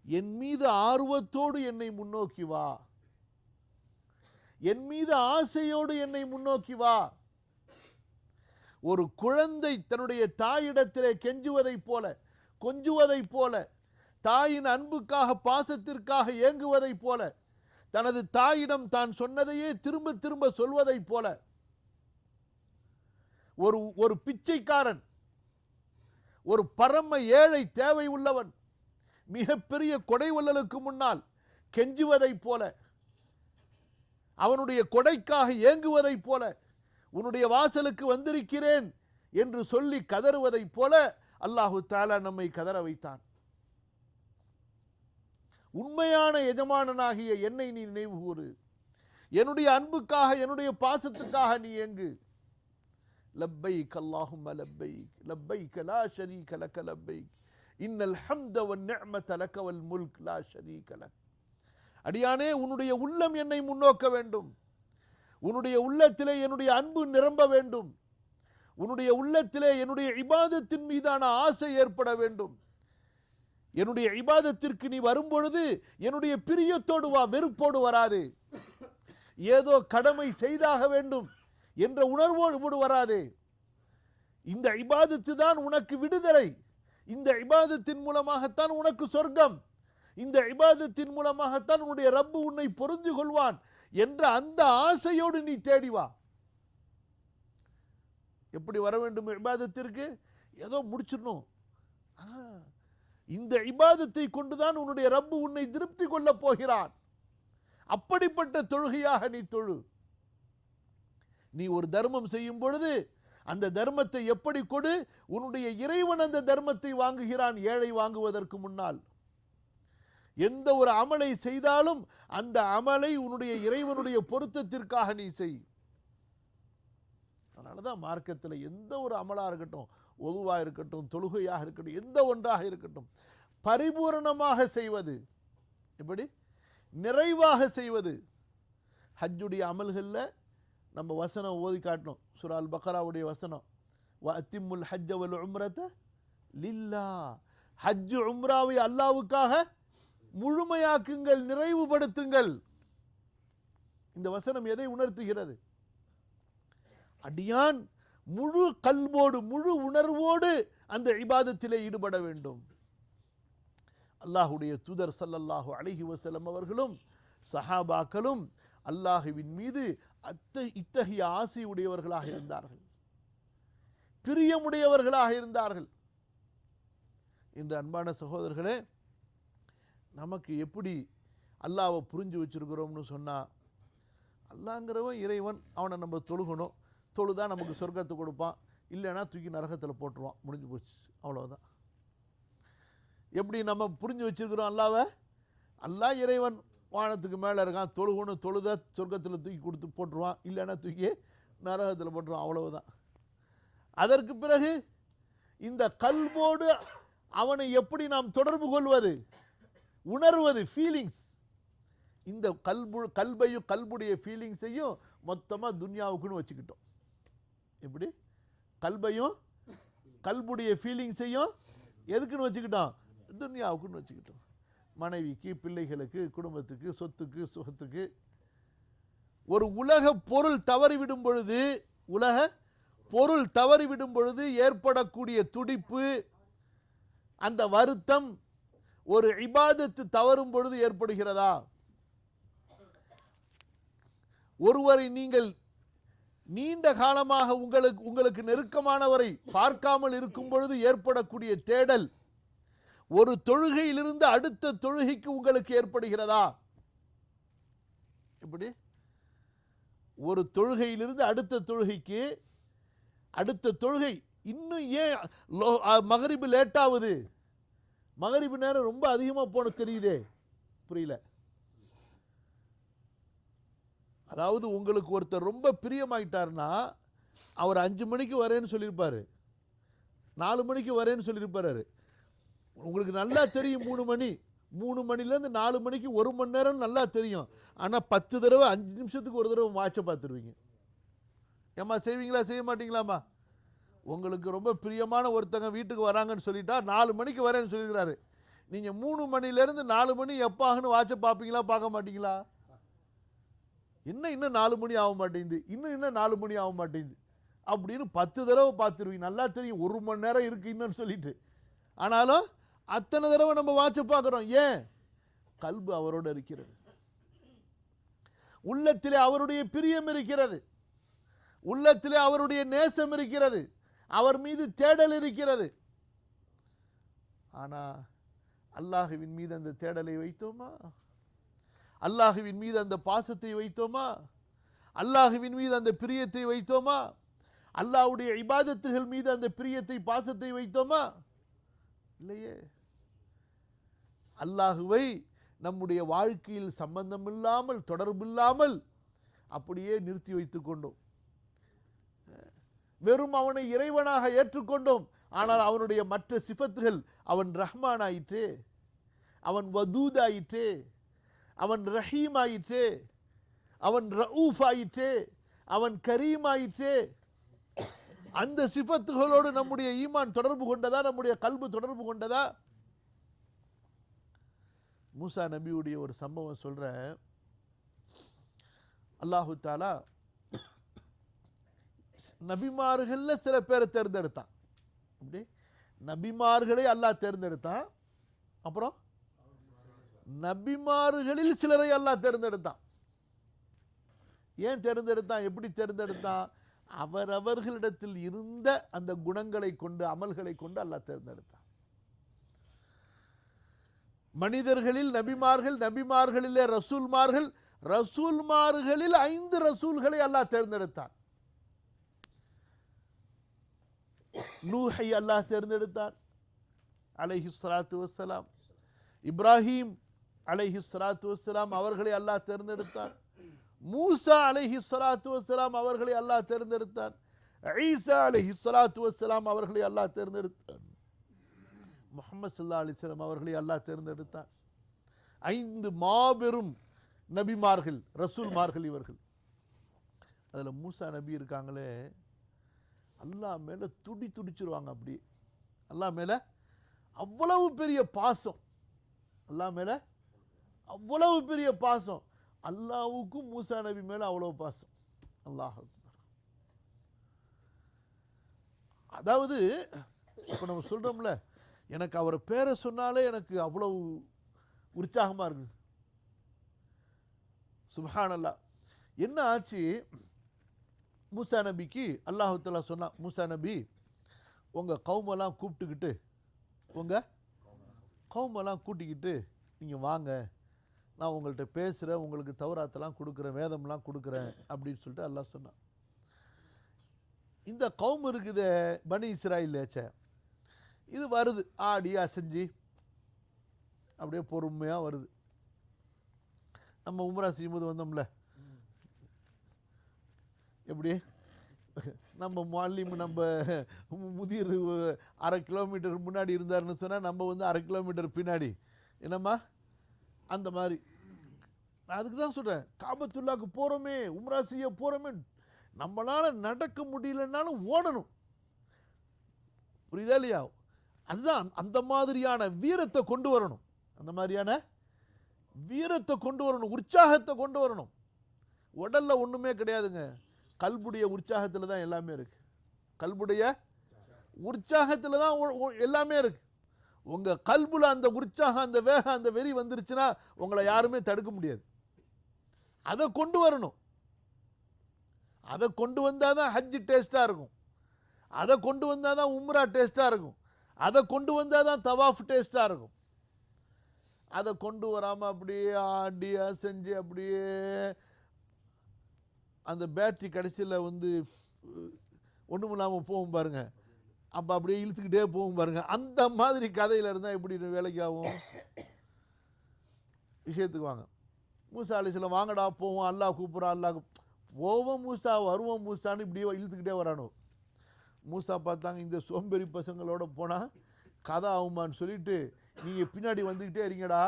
என் மீது ஆர்வத்தோடு என்னை முன்னோக்கி வா, என் மீது ஆசையோடு என்னை முன்னோக்கி வா. ஒரு குழந்தை தன்னுடைய தாயிடத்திலே கெஞ்சுவதைப் போல, கொஞ்சுவதைப் போல, தாயின் அன்புக்காக பாசத்திற்காக ஏங்குவதைப் போல, தனது தாயிடம் தான் சொன்னதையே திரும்ப திரும்ப சொல்வதைப் போல, ஒரு பிச்சைக்காரன், ஒரு பரம ஏழை தேவை உள்ளவன் மிகப்பெரிய கொடைவள்ளலுக்கு முன்னால் கெஞ்சுவதைப் போல, அவனுடைய கொடைக்காக ஏங்குவதைப் போல, உன்னுடைய வாசலுக்கு வந்திருக்கிறேன் என்று சொல்லி கதறுவதைப் போல அல்லாஹு தஆலா நம்மை கதற வைத்தான். உண்மையான எஜமானனாகிய என்னை நீ நினைவு கூறு, என்னுடைய அன்புக்காக, என்னுடைய பாசத்துக்காக நீ ஏங்கு. லப்பைக் அல்லாஹும்ம லப்பைக் லப்பைக் லா ஷரீக லக லப்பைக் இன்னல் ஹம்த வன் நிஅமத லக வல் முல்க் லா ஷரீக லக். அடியானே, உன்னுடைய உள்ளம் என்னை முன்னோக்க வேண்டும், உன்னுடைய உள்ளத்திலே என்னுடைய அன்பு நிரம்ப வேண்டும், உன்னுடைய உள்ளத்திலே என்னுடைய இபாதத்தின் மீதான ஆசை ஏற்பட வேண்டும். என்னுடைய இபாதத்திற்கு நீ வரும்பொழுது என்னுடைய பிரியத்தோடு வா, வெறுப்போடு வராது. ஏதோ கடமை செய்தாக வேண்டும் என்ற உணர்வோடு வராதே. இந்த இபாதத்து தான் உனக்கு விடுதலை, இந்த இபாதத்தின் மூலமாகத்தான் உனக்கு சொர்க்கம், இந்த இபாதத்தின் மூலமாகத்தான் உன்னுடைய ரப்பு உன்னை பொருந்தி கொள்வான் என்ற அந்த ஆசையோடு நீ தேடி வா. எப்படி வர வேண்டும் இபாதத்திற்கு? ஏதோ முடிச்சிடணும். இந்த இபாதத்தை கொண்டுதான் உன்னுடைய ரப்பு உன்னை திருப்தி கொள்ள போகிறான். அப்படிப்பட்ட தொழுகையாக நீ தொழு. நீ ஒரு தர்மம் செய்யும் பொழுது அந்த தர்மத்தை எப்படி கொடு? உன்னுடைய இறைவன் அந்த தர்மத்தை வாங்குகிறான் ஏழை வாங்குவதற்கு முன்னால். எந்த ஒரு அமலை செய்தாலும் அந்த அமலை உன்னுடைய இறைவனுடைய பொருத்தத்திற்காக நீ செய். அதனாலதான் மார்க்கத்தில் எந்த ஒரு அமலா இருக்கட்டும், ஒதுவாக இருக்கட்டும், தொழுகையாக இருக்கட்டும், எந்த ஒன்றாக இருக்கட்டும், பரிபூரணமாக செய்வது, எப்படி நிறைவாக செய்வது. ஹஜ்ஜுடைய அமல்களில் நம்ம வசனம் ஓதி காட்டணும். சூரா அல் பக்ராவுடைய வசனம், வஅத்திம்முல் ஹஜ்ஜ வல் உம்ரத லில்லாஹ். ஹஜ் உம்ராவை அல்லாஹ்வுக்காக முழுமையாக்குங்கள், நிறைவுபடுத்துங்கள். இந்த வசனம் எதை உணர்த்துகிறது? அடியான் முழு கல்போடு முழு உணர்வோடு அந்த இபாதத்திலே ஈடுபட வேண்டும். அல்லாஹுடைய தூதர் ஸல்லல்லாஹு அலைஹி வஸல்லம் அவர்களும் சஹாபாக்களும் அல்லாஹுவின் மீது இத்தகைய ஆசை உடையவர்களாக இருந்தார்கள், பிரியமுடையவர்களாக இருந்தார்கள். இன்று அன்பான சகோதரர்களே, நமக்கு எப்படி அல்லாஹ்வை புரிஞ்சு வச்சிருக்கிறோம்னு சொன்னா, அல்லாஹ்ங்கிறவன் இறைவன், அவனை நம்ம தொழுகணும், தொழுதான் நமக்கு சொர்க்கத்தை கொடுப்பான், இல்லைன்னா தூக்கி நரகத்தில் போட்டுருவான், முடிஞ்சு போச்சு, அவ்வளோதான். எப்படி நம்ம புரிஞ்சு வச்சிருக்கிறோம் அல்லாஹ்வை? அல்லாஹ் இறைவன் வானத்துக்கு மேலே இருக்கான், தொழுகணும், தொழுத சொர்க்கத்தில் தூக்கி கொடுத்து போட்டுருவான், இல்லைன்னா தூக்கி நரகத்தில் போட்டுருவான், அவ்வளவுதான். அதற்கு பிறகு இந்த கல்போடு அவனை எப்படி நாம் தொடர்பு கொள்வது, உணர்வது, ஃபீலிங்ஸ். இந்த கல்பையும் கல்புடைய ஃபீலிங்ஸையும் மொத்தமாக துன்யாவுக்குன்னு வச்சுக்கிட்டோம். எப்படி கல்பையும் கல்புடைய ஃபீலிங்ஸையும் எதுக்குன்னு வச்சுக்கிட்டோம்? துன்யாவுக்குன்னு வச்சுக்கிட்டோம். மனைவிக்கு, பிள்ளைகளுக்கு, குடும்பத்துக்கு, சொத்துக்கு, சுகத்துக்கு. ஒரு உலக பொருள் தவறிவிடும் பொழுது, உலக பொருள் தவறிவிடும் பொழுது ஏற்படக்கூடிய துடிப்பு, அந்த வருத்தம் ஒரு இபாதத்து தவறும் பொழுது ஏற்படுகிறதா? ஒருவரை நீங்கள் நீண்ட காலமாக உங்களுக்கு நெருக்கமானவரை பார்க்காமல் இருக்கும் பொழுது ஏற்படக்கூடிய தேடல் ஒரு தொழுகையிலிருந்து அடுத்த தொழுகைக்கு உங்களுக்கு ஏற்படுகிறதா? எப்படி ஒரு தொழுகையிலிருந்து அடுத்த தொழுகைக்கு, அடுத்த தொழுகை இன்னும் ஏன் மகரிபு லேட் ஆகுது, மகரிபு நேரம் ரொம்ப அதிகமாக போன தெரியுதே, புரியல. அதாவது உங்களுக்கு ஒருத்தர் ரொம்ப பிரியமாயிட்டார்னா அவர் 5 மணிக்கு வரேன்னு சொல்லியிருப்பாரு, 4 மணிக்கு வரேன்னு சொல்லியிருப்பாரு. உங்களுக்கு நல்லா தெரியும் 3 மணி, 3 மணிலேருந்து 4 மணிக்கு 1 மணி நேரம் நல்லா தெரியும். ஆனால் 10 தடவை 5 நிமிஷத்துக்கு ஒரு தடவை வாட்சை பார்த்துருவீங்க. ஏம்மா செய்வீங்களா, செய்ய மாட்டீங்களாம்மா? உங்களுக்கு ரொம்ப பிரியமான ஒருத்தங்க வீட்டுக்கு வராங்கன்னு சொல்லிட்டா 4 மணிக்கு வரேன்னு சொல்லியிருக்கிறாரு, நீங்கள் 3 மணிலேருந்து 4 மணி எப்போ ஆகுன்னு வாட்சை பார்ப்பீங்களா, பார்க்க மாட்டீங்களா? இன்னும் 4 மணி ஆக மாட்டேங்குது, இன்னும் 4 மணி ஆக மாட்டேங்குது அப்படின்னு 10 தடவை பார்த்துருவீங்க. நல்லா தெரியும் 1 மணி நேரம் இருக்குது இன்னும் சொல்லிட்டு. ஆனாலும் அத்தனை தடவை நம்ம வாட்சை பார்க்குறோம். ஏன்? கல்பு அவரோடு இருக்கிறது, உள்ளத்திலே அவருடைய பிரியம் இருக்கிறது, உள்ளத்திலே அவருடைய நேசம் இருக்கிறது, அவர் மீது தேடல் இருக்கிறது. ஆனால் அல்லாஹுவின் மீது அந்த தேடலை வைத்தோமா? அல்லாஹுவின் மீது அந்த பாசத்தை வைத்தோமா? அல்லாஹுவின் மீது அந்த பிரியத்தை வைத்தோமா? அல்லாஹ்வுடைய இபாதத்துகள் மீது அந்த பிரியத்தை, பாசத்தை வைத்தோமா? இல்லையே. அல்லாஹுவை நம்முடைய வாழ்க்கையில் சம்பந்தமில்லாமல், தொடர்பில்லாமல் அப்படியே நிறுத்தி வைத்துக் கொண்டோம். வெறும் அவனை இறைவனாக ஏற்றுக்கொண்டோம். ஆனால் அவனுடைய மற்ற சிஃபத்துகள், அவன் ரஹ்மான் ஆயிற்று, அவன் வதூத் ஆயிற்று, அவன் ரஹீம் ஆயிற்று, அவன் ரഊஃப் ஆயிற்று, அவன் கரீம் ஆயிற்று, அந்த சிஃபத்துகளோடு நம்முடைய ஈமான் தொடர்பு கொண்டதா, நம்முடைய கல்பு தொடர்பு கொண்டதா? மூசா நபியுடைய ஒரு சம்பவம் சொல்றேன். அல்லாஹு தாலா நபிமார்கள்ல சில பேரை தேர்ந்தெடுத்தான். அப்படி நபிமார்களை அல்லாஹ் தேர்ந்தெடுத்தான். அப்புறம் நபிமார்களில் சிலரை அல்லாஹ் தேர்ந்தெடுத்தான். ஏன் தேர்ந்தெடுத்தான்? எப்படி தேர்ந்தெடுத்தான்? அவரவர்களிடத்தில் இருந்த அந்த குணங்களை கொண்டு, அமல்களை கொண்டு அல்லாஹ் தேர்ந்தெடுத்தான். மனிதர்களில் நபிமார்கள், நபிமார்களிலே ரசூல்மார்கள், ரசூல்மார்களில் 5 ரசூல்களை அல்லாஹ் தேர்ந்தெடுத்தான். நூஹை அல்லாஹ் தேர்ந்தெடுத்தான் அலைஹிஸ்ஸலாத்து வஸ்ஸலாம். இப்ராஹிம் அலைஹிஸ்ஸலாத்து வஸ்ஸலாம் அவர்களை அல்லாஹ் தேர்ந்தெடுத்தான். மூசா அலைஹிஸ்ஸலாத்து வஸ்ஸலாம் அவர்களை அல்லாஹ் தேர்ந்தெடுத்தான். ஈசா அலைஹிஸ்ஸலாத்து வஸ்ஸலாம் அவர்களை அல்லாஹ் தேர்ந்தெடுத்தான். முஹம்மது ஸல்லல்லாஹு அலைஹி வஸல்லம் அவர்களை அல்லாஹ் தேர்ந்தெடுத்தான். 5 மாபெரும் நபிமார்கள், ரசூல்மார்கள் இவர்கள். அதுல மூசா நபி இருக்காங்களே, அல்லாஹ் மேல துடிச்சிருவாங்க. அப்படி அல்லாஹ் மேல அவ்வளவு பெரிய பாசம், அல்லாஹ் மேல அவ்வளவு பெரிய பாசம். அல்லாஹ்வுக்கும் மூசா நபி மேல அவ்வளவு பாசம். அல்லாஹ் அக்பர். அதாவது இப்ப நம்ம சொல்றோம்ல, எனக்கு அவர் பேரை சொன்னாலே எனக்கு அவ்வளவு உற்சாகமா இருக்கு. சுப்ஹானல்லாஹ். என்ன ஆச்சு? மூசா நபிக்கு அல்லாஹ் தஆலா சொன்னா, மூசா நபி உங்க கௌமெல்லாம் கூட்டிக்கிட்டு நீங்க வாங்க, நான் உங்கள்கிட்ட பேசுகிறேன், உங்களுக்கு தௌராத்தெல்லாம் கொடுக்குறேன், வேதம்லாம் கொடுக்குறேன் அப்படின்னு சொல்லிட்டு அல்லாஹ் சொன்னான். இந்த கௌம் இருக்குதே, பனி இஸ்ராயீலேச்சே, இது வருது, ஆடி அசைஞ்சு அப்படியே பொறுமையாக வருது. நம்ம உம்ரா செய்யும்போது வந்தோம்ல, எப்படி நம்ம முஅல்லிம், நம்ம முதிர் 1/2 கிலோமீட்டர் முன்னாடி இருந்தாருன்னு சொன்னால் நம்ம வந்து 1/2 கிலோமீட்டர் பின்னாடி, என்னம்மா அந்த மாதிரி. நான் அதுக்கு தான் சொல்கிறேன், காபத்துல்லாவுக்கு போகிறோமே, உம்ரா செய்ய போகிறோமே, நம்மளால் நடக்க முடியலன்னாலும் ஓடணும். புரியுதா இல்லையா? அதுதான் அந்த மாதிரியான வீரத்தை கொண்டு வரணும், அந்த மாதிரியான வீரத்தை கொண்டு வரணும், உற்சாகத்தை கொண்டு வரணும். உடல்ல ஒன்றுமே கிடையாதுங்க, கல்புடைய உற்சாகத்தில் தான் எல்லாமே இருக்கு. கல்புடைய உற்சாகத்தில் தான் எல்லாமே இருக்கு. உங்க கல்புல அந்த உற்சாகம், அந்த வேகம், அந்த வெறி வந்துருச்சுன்னா உங்களை யாருமே தடுக்க முடியாது. அதை கொண்டு வரணும். அதை கொண்டு வந்தாதான் ஹஜ் டேஸ்டா இருக்கும், அதை கொண்டு வந்தாதான் உம்ரா டேஸ்டா இருக்கும், அதை கொண்டு வந்தாதான் தவாஃப் டேஸ்டா இருக்கும். அதை கொண்டு வராம அப்படியே ஆடி செஞ்சு அப்படியே அந்த பேட்டரி கடைசியில் வந்து ஒன்றும் இல்லாமல் போகும் பாருங்க, அப்போ அப்படியே இழுத்துக்கிட்டே போகும் பாருங்க. அந்த மாதிரி கதையில் இருந்தால் எப்படி வேலைக்கு ஆகும்? விஷயத்துக்கு வாங்க. மூசா அலைஹிஸ்ஸலாம் வாங்கடா போவோம், அல்லாஹ் கூப்பிட்றா, அல்லாஹ் போவோம் மூசா, வருவோம் மூசான்னு இப்படியே இழுத்துக்கிட்டே வரானோ. மூசா பார்த்தாங்க, இந்த சோம்பேறி பசங்களோட போனால் கதை ஆகுமான்னு சொல்லிட்டு நீங்கள் பின்னாடி வந்துக்கிட்டே இருங்கடா,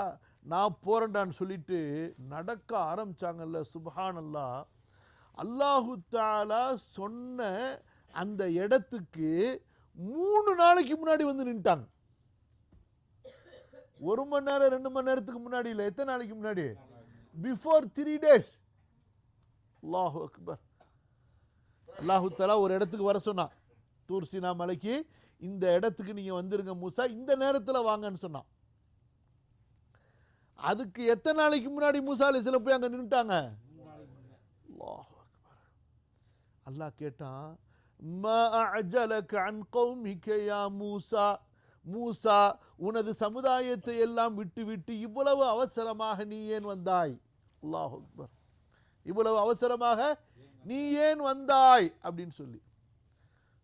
நான் போகிறேன்டான்னு சொல்லிட்டு நடக்க ஆரம்பித்தாங்கல்ல. சுப்ஹானல்லாஹ். அல்லாஹு தஆலா சொன்ன அந்த இடத்துக்கு 3 நாளைக்கு முன்னாடி வந்து நின்ட்டாங்க. 1 மணி நேரம் 2 மணி நேரத்துக்கு முன்னாடி இல்லை, எத்தனை நாளைக்கு முன்னாடி? Before 3 days. அல்லாஹு அக்பர். அல்லாஹு தஆலா ஒரு இடத்துக்கு வர சொன்னான், தூர் சீனா மலைக்கு, இந்த இடத்துக்கு நீங்க வந்துருங்க மூசா, இந்த நேரத்தில் வாங்கன்னு சொன்னான். அதுக்கு எத்தனை நாளைக்கு முன்னாடி மூசா அலைஹிஸ்ஸலாம் போய் அங்க நின்னுட்டாங்க? அல்லாஹ் அக்பர். அல்லாஹ் கேட்டான், மா அஅஜலக அன் கௌமிக யா மூசா, மூசா உனது சமுதாயத்தை எல்லாம் விட்டு விட்டு இவ்வளவு அவசரமாக நீ ஏன் வந்தாய்? அல்லாஹ் அக்பர். இவ்வளவு அவசரமாக நீ ஏன் வந்தாய் அப்படின்னு சொல்லி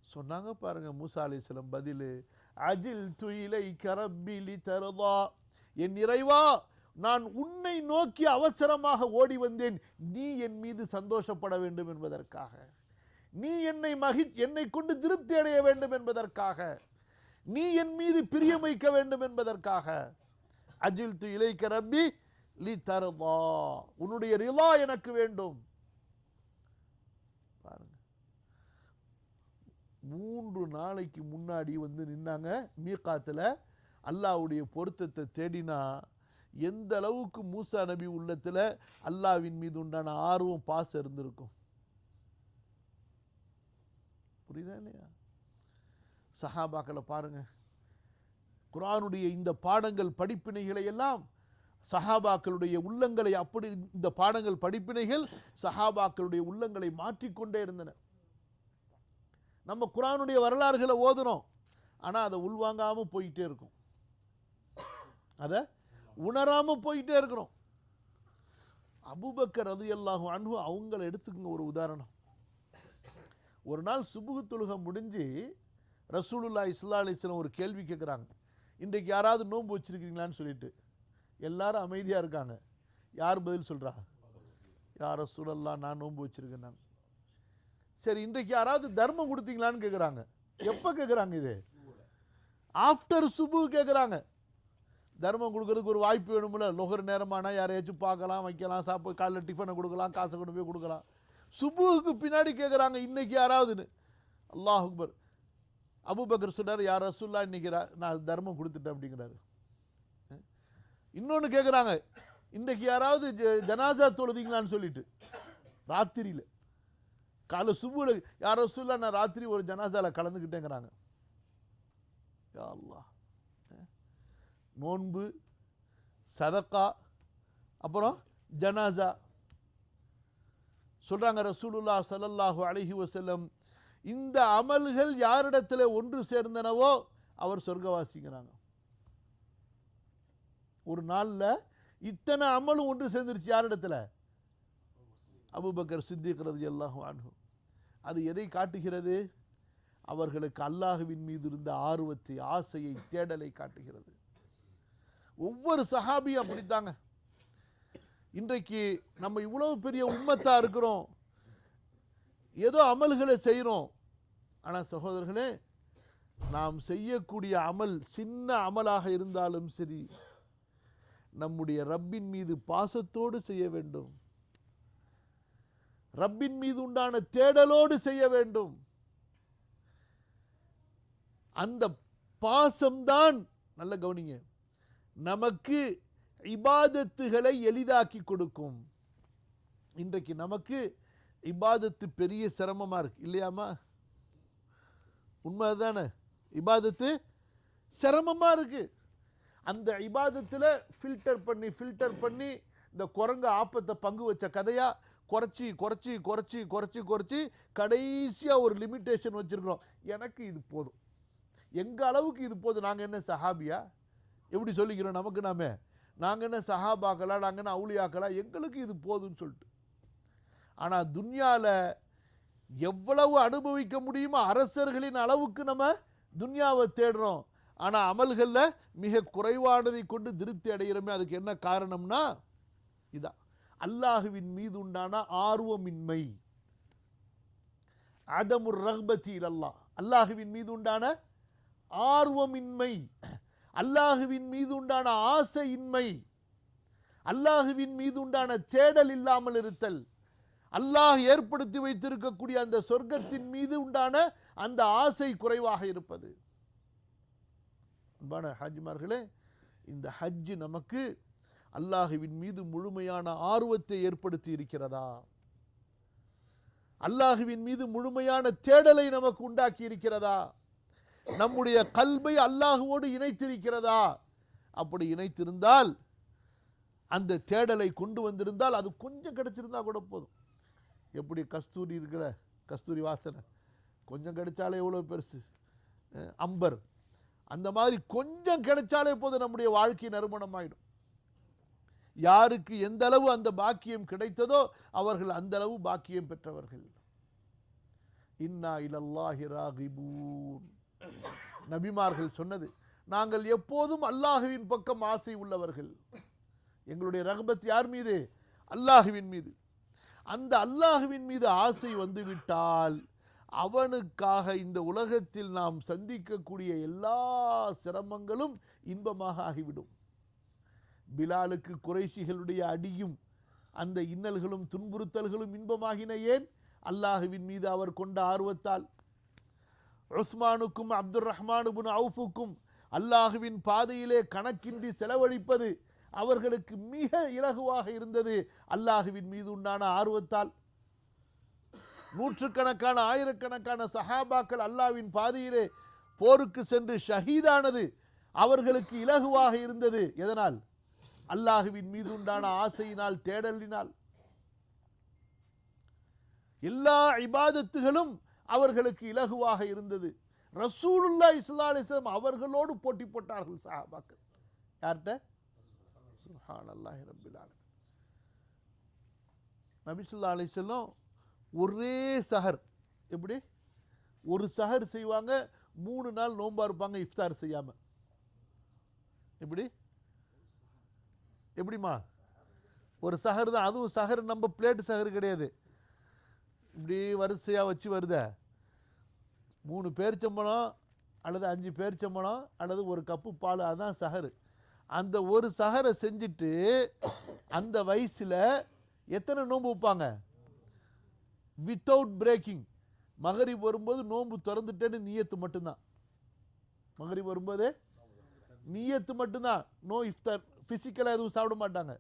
சொன்னாங்க பாருங்க. மூசா அலைஹிஸ்ஸலாம் பதில், அஜில் துயிலைக ரப்பி லிதர்தா, என் இறைவா நான் உன்னை நோக்கி அவசரமாக ஓடி வந்தேன், நீ என் மீது சந்தோஷப்பட வேண்டும் என்பதற்காக, நீ என்னை கொண்டு திருப்தி அடைய வேண்டும் என்பதற்காக, நீ என் மீது பிரியம் வைக்க வேண்டும் என்பதற்காக. அஜில் துயிலைக ரப்பி லிதர்தா, உன்னுடைய ரிலா எனக்கு வேண்டும். பாருங்க, 3 நாளைக்கு முன்னாடி வந்து நின்னாங்க மீகாத்தில். அல்லாஹ்வுடைய பொருத்தத்தை தேடினா எந்த அளவுக்கு மூசா நபி உள்ளத்தில் அல்லாஹ்வின் மீது உண்டான ஆர்வம் பாசம் இருந்திருக்கும். புரியுதா இல்லையா? சஹாபாக்களை பாருங்க, குர்ஆனுடைய இந்த பாடங்கள் படிப்பினைகளை எல்லாம் சஹாபாக்களுடைய உள்ளங்களை அப்படி இந்த பாடங்கள் படிப்பினைகள் சஹாபாக்களுடைய உள்ளங்களை மாற்றிக்கொண்டே இருந்தன. நம்ம குர்ஆனுடைய வரலாறுகளை ஓதுறோம், ஆனால் அதை உள்வாங்காமல் போயிட்டே இருக்கும், அதை உணராமல் போயிட்டே இருக்கிறோம். அபூபக்கர் ரலியல்லாஹு அன்ஹு அவங்கள எடுத்துக்கங்க ஒரு உதாரணம். ஒரு நாள் சுபுஹ் தொழுகை முடிஞ்சு ரசூலுல்லாஹி ஸல்லல்லாஹு அலைஹி வஸல்லம் ஒரு கேள்வி கேட்குறாங்க. இன்றைக்கு யாராவது நோன்பு வச்சிருக்கீங்களான்னு சொல்லிட்டு எல்லாரும் அமைதியாக இருக்காங்க. யார் பதில் சொல்கிறா? யார் ரசூலல்லாஹ் நான் நோன்பு வச்சிருக்கேன்னாங்க. சரி, இன்றைக்கு யாராவது தர்மம் கொடுத்தீங்களான்னு கேட்குறாங்க. எப்போ கேட்குறாங்க? இது ஆஃப்டர் சுபு கேட்குறாங்க. தர்மம் கொடுக்கறதுக்கு ஒரு வாய்ப்பு வேணும்ல. லொஹர் நேரமானால் யாரையாச்சும் பார்க்கலாம், வைக்கலாம், சாப்பிட காலைல டிஃபனை கொடுக்கலாம், காசை கொண்டு போய் கொடுக்கலாம். சுபுவுக்கு பின்னாடி கேட்குறாங்க இன்னைக்கு யாராவதுன்னு. அல்லாஹ் அக்பர். அபூபக்கர் சொன்னார், யார் ரசூலுல்லாஹ் இன்னைக்கு நான் தர்மம் கொடுத்துட்டேன் அப்படிங்கிறாரு. இன்னொன்று கேட்குறாங்க, இன்றைக்கு யாராவது ஜனாசா தொழுதிங்களான்னு சொல்லிட்டு ராத்திரியில். காலை சுபுவில் யார் ரசூலுல்லாஹ் நான் ராத்திரி ஒரு ஜனாசாவில் கலந்துக்கிட்டேங்கிறாங்க. யா அல்லாஹ். நோன்பு, சதக்கா, அப்புறம் ஜனாசா. சொல்றாங்க ரசூலுல்லாஹ் ஸல்லல்லாஹு அலைஹி வஸல்லம், இந்த அமல்கள் யாரிடத்தில் ஒன்று சேர்ந்தனவோ அவர் சொர்க்கவாசிங்கிறாங்க. ஒரு நாளில் இத்தனை அமலும் ஒன்று சேர்ந்துருச்சு. யாரிடத்தில்? அபூபக்கர் சித்திக் ரலியல்லாஹு அன்ஹு. அது எதை காட்டுகிறது? அவர்களுக்கு அல்லாஹ்வின் மீது இருந்த ஆர்வத்தை, ஆசையை, தேடலை காட்டுகிறது. ஒவ்வொரு சஹாபியும் அப்படித்தாங்க. இன்றைக்கு நம்ம இவ்வளவு பெரிய உம்மத்தா இருக்கிறோம், ஏதோ அமல்களை செய்கிறோம். ஆனால் சகோதரர்களே, நாம் செய்யக்கூடிய அமல் சின்ன அமலாக இருந்தாலும் சரி, நம்முடைய ரப்பின் மீது பாசத்தோடு செய்ய வேண்டும், ரப்பின் மீது உண்டான தேடலோடு செய்ய வேண்டும். அந்த பாசம்தான், நல்ல கவனிங்க, நமக்கு இபாதத்துகளை எளிதாக்கி கொடுக்கும். இன்றைக்கு நமக்கு இபாதத்து பெரிய சிரமமாக இருக்கு இல்லையாமா? உண்மை தானே? இபாதத்து சிரமமாக இருக்கு. அந்த இபாதத்தில் ஃபில்டர் பண்ணி இந்த குரங்கு ஆப்பத்தை பங்கு வச்ச கதையா குறைச்சி குறைச்சி குறைச்சி குறைச்சி குறைச்சி கடைசியாக ஒரு லிமிட்டேஷன் வச்சுருக்கிறோம். எனக்கு இது போதும், எங்கள் அளவுக்கு இது போதும். நாங்கள் என்ன சஹாபியா? எப்படி சொல்லிக்கிறோம் நமக்கு நாமே? நாங்கள் என்ன சஹாபாக்களா? நாங்கள் என்ன அவுலியாக்களா? எங்களுக்கு இது போதும்னு சொல்லிட்டு. ஆனால் துன்யாவில் எவ்வளவு அனுபவிக்க முடியுமோ அரசர்களின் அளவுக்கு நம்ம துன்யாவை தேடுறோம். ஆனால் அமல்களில் மிக குறைவானதை கொண்டு திருப்தி அடைகிறோமே. அதுக்கு என்ன காரணம்னா இதான், அல்லாஹுவின் மீது உண்டான ஆர்வமின்மை. அதமுர் ரஹ்பதி இலல்லாஹ், அல்லாஹுவின் மீது உண்டான ஆர்வமின்மை, அல்லாஹுவின் மீது உண்டான ஆசையின்மை, அல்லாஹுவின் மீது உண்டான தேடல் இல்லாமல் இருத்தல், அல்லாஹ் ஏற்படுத்தி வைத்திருக்கக்கூடிய அந்த சொர்க்கத்தின் மீது உண்டான அந்த ஆசை குறைவாக இருப்பது. அன்பான ஹஜ்மார்களே, இந்த ஹஜ் நமக்கு அல்லாஹுவின் மீது முழுமையான ஆர்வத்தை ஏற்படுத்தி இருக்கிறதா? அல்லாஹுவின் மீது முழுமையான தேடலை நமக்கு உண்டாக்கி இருக்கிறதா? நம்முடைய கல்பை அல்லாஹுவோடு இணைத்திருக்கிறதா? அப்படி இணைத்திருந்தால், அந்த தேடலை கொண்டு வந்திருந்தால், அது கொஞ்சம் கிடைச்சிருந்தா கூட போதும். எப்படி கஸ்தூரி இருக்கிற கஸ்தூரி வாசனை கொஞ்சம் கிடைச்சாலே எவ்வளோ பெருசு, அம்பர், அந்த மாதிரி கொஞ்சம் கிடைச்சாலே போதும், நம்முடைய வாழ்க்கை நறுமணம் ஆயிடும். யாருக்கு எந்த அளவு அந்த பாக்கியம் கிடைத்ததோ அவர்கள் அந்த அளவு பாக்கியம் பெற்றவர்கள். இன்னா இலல்லாஹி ராகிபூன். நபிமார்கள் சொன்னது, நாங்கள் எப்போதும் அல்லாஹுவின் பக்கம் ஆசை உள்ளவர்கள். எங்களுடைய ரஹ்பத் யார் மீது? அல்லாஹுவின் மீது. அந்த அல்லாஹுவின் மீது ஆசை வந்துவிட்டால் அவனுக்காக இந்த உலகத்தில் நாம் சந்திக்கக்கூடிய எல்லா சிரமங்களும் இன்பமாக ஆகிவிடும். பிலாலுக்கு குறைஷிகளுடைய அடியும் அந்த இன்னல்களும் துன்புறுத்தல்களும் இன்பமாகின. ஏன்? அல்லாஹுவின் மீது அவர் கொண்ட ஆர்வத்தால். உஸ்மானுக்கும் அப்துல் ரஹ்மான் இப்னு அவுஃபுக்கும் அல்லாஹுவின் பாதையிலே கணக்கின்றி செலவழிப்பது அவர்களுக்கு மிக இலகுவாக இருந்தது. அல்லாஹுவின் மீது உண்டான ஆர்வத்தால் நூற்றுக்கணக்கான ஆயிரக்கணக்கான சஹாபாக்கள் அல்லாஹ்வின் பாதையிலே போருக்கு சென்று ஷஹீதானது அவர்களுக்கு இலகுவாக இருந்தது. எதனால்? அல்லாஹுவின் மீது உண்டான ஆசையினால், தேடலினால். எல்லா இபாதத்துகளும் அவர்களுக்கு இலகுவாக இருந்தது. ரசூலுல்லாஹி ஸல்லல்லாஹு அலைஹி வஸல்லம் அவர்களோடு போட்டி போட்டார்கள் சஹாபாக்கள். யார்கிட்ட? சுப்ஹானல்லாஹி ரப்பில் ஆலமீன். நபி ஸல்லல்லாஹு அலைஹி வஸல்லம் ஒரே சஹர், எப்படி ஒரு சஹர் செய்வாங்க, 3 நாள் நோன்பா இருப்பாங்க இஃப்தார் செய்யாம. எப்படிமா ஒரு சஹர் தான், அதுவும் சஹர் நம்ம பிளேட் சஹர் கிடையாது, இப்படி வரிசையாக வச்சு வருத. 3 பேரிச்சம்பழம் அல்லது 5 பேரிச்சம்பழம் அல்லது ஒரு கப்பு பால், அதுதான் சஹர். அந்த ஒரு சஹரை செஞ்சுட்டு அந்த வயசில் எத்தனை நோன்பு வைப்பாங்க? Without braking. மகரிப் வரும்போது நோன்பு திறந்துட்டேன்னு நியத்து மட்டும்தான். மகரிப் வரும்போதே நியத்து மட்டும்தான், நோ இஃப்தார், ஃபிசிக்கலாக எதுவும் சாப்பிட மாட்டாங்க.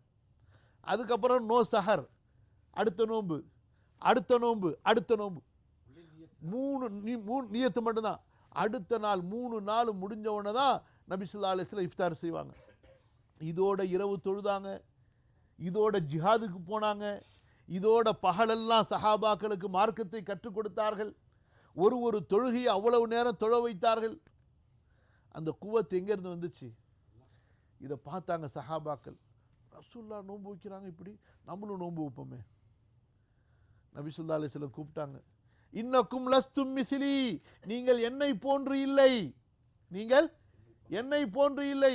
அதுக்கப்புறம் நோ சஹர், அடுத்த நோன்பு, அடுத்த நோன்பு, அடுத்த நோன்பு, 3 நியத்து மட்டும்தான். அடுத்த நாள் 3 நாள் முடிஞ்ச உடனே தான் நபி ஸல்லல்லாஹு அலைஹி வஸல்லம் இஃப்தார் செய்வாங்க. இதோட இரவு தொழுதாங்க, இதோட ஜிஹாதுக்கு போனாங்க, இதோட பகலெல்லாம் சஹாபாக்களுக்கு மார்க்கத்தை கற்றுக் கொடுத்தார்கள். ஒரு தொழுகையை அவ்வளவு நேரம் தொழ வைத்தார்கள். அந்த குவத்து எங்கேருந்து வந்துச்சு? இதை பார்த்தாங்க சஹாபாக்கள். ரசூலுல்லாஹ் நோன்பு வைக்கிறாங்க, இப்படி நம்மளும் நோன்பு வைப்போமே. நபி ஸல்லல்லாஹு அலைஹி வஸல்லம் கூப்பிட்டாங்க. இன்னக்கும் லஸ்தும் மிஸ்லி, நீங்கள் என்னை போன்று இல்லை, நீங்கள் என்னை போன்று இல்லை,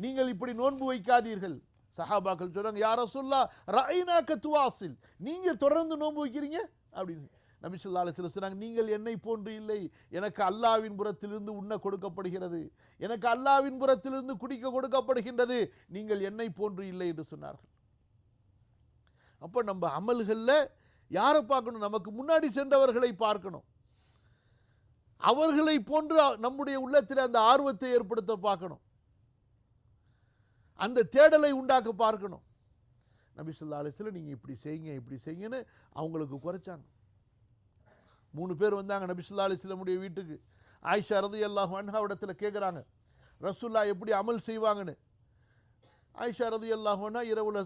நீங்கள் இப்படி நோன்பு வைக்காதீர்கள். சஹாபாக்கள் சொல்றாங்க, யா ரசூலுல்லாஹ் ரஅய்னாக துவாசில், நீங்க தொடர்ந்து நோன்பு வைக்கிறீங்க அப்படின்னு. நபி ஸல்லல்லாஹு அலைஹி வஸல்லம் சொன்னாங்க, நீங்கள் என்னை போன்று இல்லை, எனக்கு அல்லாஹ்வின் புறத்திலிருந்து உண்ண கொடுக்கப்படுகிறது, எனக்கு அல்லாஹ்வின் புறத்திலிருந்து குடிக்க கொடுக்கப்படுகின்றது, நீங்கள் என்னை போன்று இல்லை என்று சொன்னார்கள். அப்போ நம்ம அமல்களில் யாரை பார்க்கணும்? நமக்கு முன்னாடி சென்றவர்களை பார்க்கணும். அவர்களை போன்று நம்முடைய உள்ளத்தில் அந்த ஆர்வத்தை ஏற்படுத்த பார்க்கணும், அந்த தேடலை உண்டாக்க பார்க்கணும். நபி ஸல்லல்லாஹு அலைஹி வஸல்லம் நீங்கள் இப்படி செய்யுங்க, இப்படி செய்யுங்கன்னு அவங்களுக்கு குறைச்சாங்க. 3 பேர் வந்தாங்க நபி ஸல்லல்லாஹு அலைஹி வஸல்லமுடைய வீட்டுக்கு. ஆயிஷா ரலியல்லாஹு அன்ஹா இடத்துல கேட்குறாங்க, ரசூலுல்லாஹ் எப்படி அமல் செய்வாங்கன்னு. ஆயிஷா ரலியல்லாஹு அன்ஹா இரவுல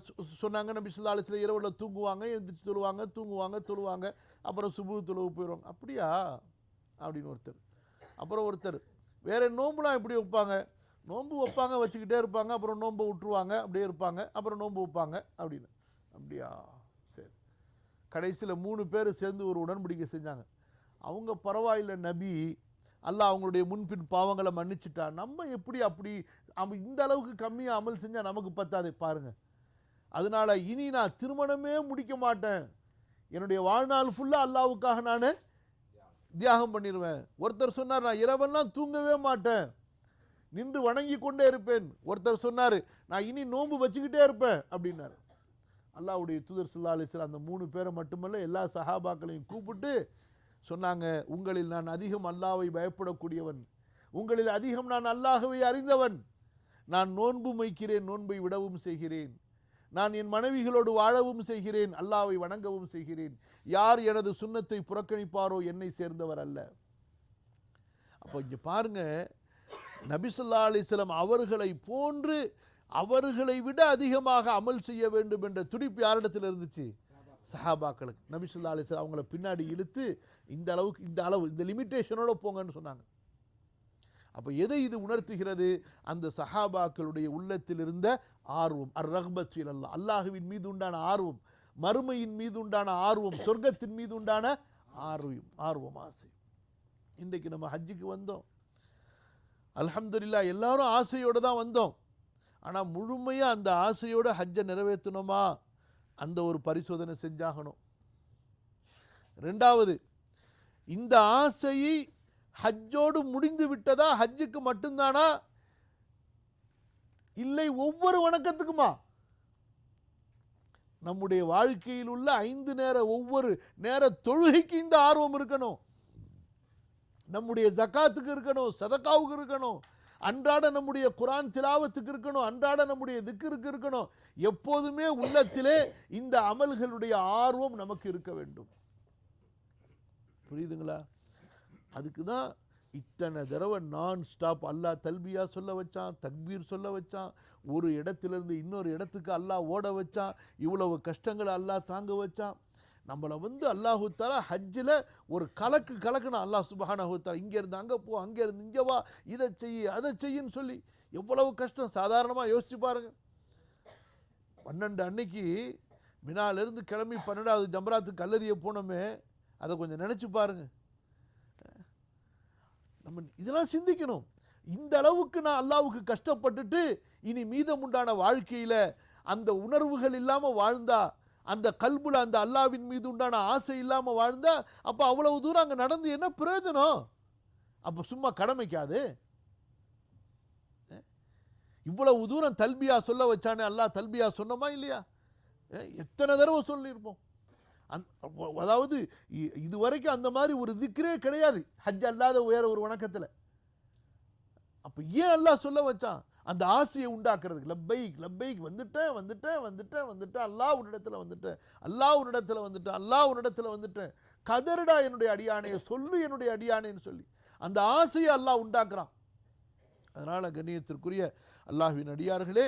சொன்னாங்க, நபி ஸல்லல்லாஹு அலைஹி வஸல்லம் இரவுல தூங்குவாங்க, எழுந்திரிச்சு தொழுவாங்க, தொழுவாங்க, அப்புறம் சுபு தொழுவு போயிடுவாங்க. அப்படியா அப்படின்னு ஒருத்தர். அப்புறம் ஒருத்தர், வேற நோம்புலாம் எப்படி வைப்பாங்க? நோன்பு வைப்பாங்க, வச்சுக்கிட்டே இருப்பாங்க, அப்புறம் நோன்பை விட்டுருவாங்க, அப்படியே இருப்பாங்க, அப்புறம் நோன்பு வைப்பாங்க அப்படின்னு. அப்படியா, சரி. கடைசியில் 3 பேர் சேர்ந்து ஒரு உடன்படிக்கை செஞ்சாங்க. அவங்க பரவாயில்லை நபி, அல்லாஹ் அவங்களுடைய முன்பின் பாவங்களை மன்னிச்சுட்டா, நம்ம எப்படி அப்படி இந்த அளவுக்கு கம்மியாக அமல் செஞ்சால் நமக்கு பத்தாது பாருங்க. அதனால இனி நான் திருமணமே முடிக்க மாட்டேன், என்னுடைய வாழ்நாள் ஃபுல்லாக அல்லாஹ்வுக்காக நான் தியாகம் பண்ணிடுவேன். ஒருத்தர் சொன்னார், நான் இரவெல்லாம் தூங்கவே மாட்டேன், நின்று வணங்கி கொண்டே இருப்பேன். ஒருத்தர் சொன்னார், நான் இனி நோன்பு வச்சுக்கிட்டே இருப்பேன் அப்படின்னாரு. அல்லாஹ்வுடைய தூதர் ஸல்லல்லாஹு அலைஹி வஸல்லம் அந்த 3 பேரை மட்டுமல்ல எல்லா சஹாபாக்களையும் கூப்பிட்டு சொன்னாங்க, உங்களில் நான் அதிகம் அல்லாஹ்வை பயப்படக்கூடியவன், உங்களில் அதிகம் நான் அல்லாஹ்வை அறிந்தவன், நான் நோன்பு வைக்கிறேன், நோன்பை விடவும் செய்கிறேன், நான் என் மனைவிகளோடு வாழவும் செய்கிறேன், அல்லாஹ்வை வணங்கவும் செய்கிறேன். யார் எனது சுன்னத்தை புறக்கணிப்பாரோ என்னை சேர்ந்தவர் அல்ல. அப்போ இங்கே பாருங்க, நபி ஸல்லல்லாஹு அலைஹி வஸல்லம் அவர்களை போன்று அவர்களை விட அதிகமாக அமல் செய்ய வேண்டும் என்ற துடிப்பு யாரிடத்தில் இருந்துச்சு? சஹாபாக்களுக்கு. நபி ஸல்லல்லாஹு அலைஹி வஸல்லம் அவங்கள பின்னாடி இழுத்து இந்த அளவுக்கு, இந்த அளவு, இந்த லிமிட்டேஷனோட போங்கன்னு சொன்னாங்க. அப்போ எதை இது உணர்த்துகிறது? அந்த சஹாபாக்களுடைய உள்ளத்தில் இருந்த ஆர்வம், அர் ரஹ்பத் இலல்லாஹ், அல்லாஹ்வின் மீது உண்டான ஆர்வம், மறுமையின் மீது உண்டான ஆர்வம், சொர்க்கத்தின் மீது உண்டான ஆர்வம், ஆசை. இன்றைக்கு நம்ம ஹஜ்ஜுக்கு வந்தோம், அல்ஹம்துலில்லாஹ் எல்லாரும் ஆசையோடு தான் வந்தோம். ஆனால் முழுமையாக அந்த ஆசையோடு ஹஜ்ஜை நிறைவேற்றணுமா? அந்த ஒரு பரிசோதனை செஞ்சாகணும். 2வது, இந்த ஆசையை ஹஜ்ஜோடு முடிந்து விட்டதா? ஹஜ்ஜுக்கு மட்டும்தானா? இல்லை ஒவ்வொரு வணக்கத்துக்குமா? நம்முடைய வாழ்க்கையில் உள்ள 5 நேர ஒவ்வொரு நேர தொழுகைக்கு இந்த ஆர்வம் இருக்கணும். நம்முடைய ஜக்காத்துக்கு இருக்கணும், சதக்காவுக்கு இருக்கணும், அன்றாட நம்முடைய குர்ஆன் திலாவத்துக்கு இருக்கணும், அன்றாட நம்முடைய திக்ருக்கு இருக்கணும். எப்போதுமே உள்ளத்திலே இந்த அமல்களுடைய ஆர்வம் நமக்கு இருக்க வேண்டும். புரியுதுங்களா? அதுக்கு தான் இத்தனை தடவை நான் ஸ்டாப் அல்லாஹ் தல்பியா சொல்ல வச்சான், தக்பீர் சொல்ல வச்சான், ஒரு இடத்திலிருந்து இன்னொரு இடத்துக்கு அல்லாஹ் ஓட வச்சான், இவ்வளவு கஷ்டங்களை அல்லாஹ் தாங்க வச்சான். நம்மளை அல்லாஹு தஆலா ஹஜ்ஜில் ஒரு கலக்குனா அல்லாஹ் சுப்ஹானஹு தஆலா இங்கேருந்து அங்கே போ, அங்கேருந்து இங்கே வா, இதை செய்ய அதை செய்யின்னு சொல்லி எவ்வளவு கஷ்டம். சாதாரணமாக யோசிச்சு பாருங்க. 12 அன்னைக்கு மினாலிருந்து கிளம்பி 12வது ஜம்ராத்துக்கு கல்லறிய போனோமே, அதை கொஞ்சம் நினச்சி பாருங்க. நம்ம இதெல்லாம் சிந்திக்கணும். இந்த அளவுக்கு நான் அல்லாஹ்வுக்கு கஷ்டப்பட்டுட்டு இனி மீதமுண்டான வாழ்க்கையில் அந்த உணர்வுகள் இல்லாமல் வாழ்ந்தா, அந்த கல்புல அந்த அல்லாஹ்வின் மீது உண்டான ஆசை இல்லாமல் வாழ்ந்தா, அப்போ அவ்வளவு தூரம் அங்கே நடந்து என்ன பிரயோஜனம்? அப்போ சும்மா கடமைக்காது. இவ்வளவு தூரம் தல்பியா சொல்ல வச்சானே அல்லாஹ், தல்பியா சொன்னோமா இல்லையா? எத்தனை தடவை சொல்லியிருப்போம். அதாவது இதுவரைக்கும் அந்த மாதிரி ஒரு திக்ரே கிடையாது ஹஜ் அல்லாத வேற ஒரு வணக்கத்தில். அப்போ ஏன் அல்லாஹ் சொல்ல வச்சான்? அந்த ஆசையை உண்டாக்குறதுக்கு. லப்பைக் லப்பைக், வந்துட்டேன் வந்துட்டேன் வந்துட்டேன் வந்துட்டேன், அல்லாஹ் உன்னிடத்தில் வந்துட்டேன், அல்லாஹ் உன்னிடத்தில் வந்துட்டேன், அல்லாஹ் உன்னிடத்தில் வந்துட்டேன், கதறுடா என்னுடைய அடியானையை, சொல்லு என்னுடைய அடியானேன்னு சொல்லி அந்த ஆசையை அல்லாஹ் உண்டாக்குறான். அதனால் கண்ணியத்திற்குரிய அல்லாஹ்வின் அடியார்களே,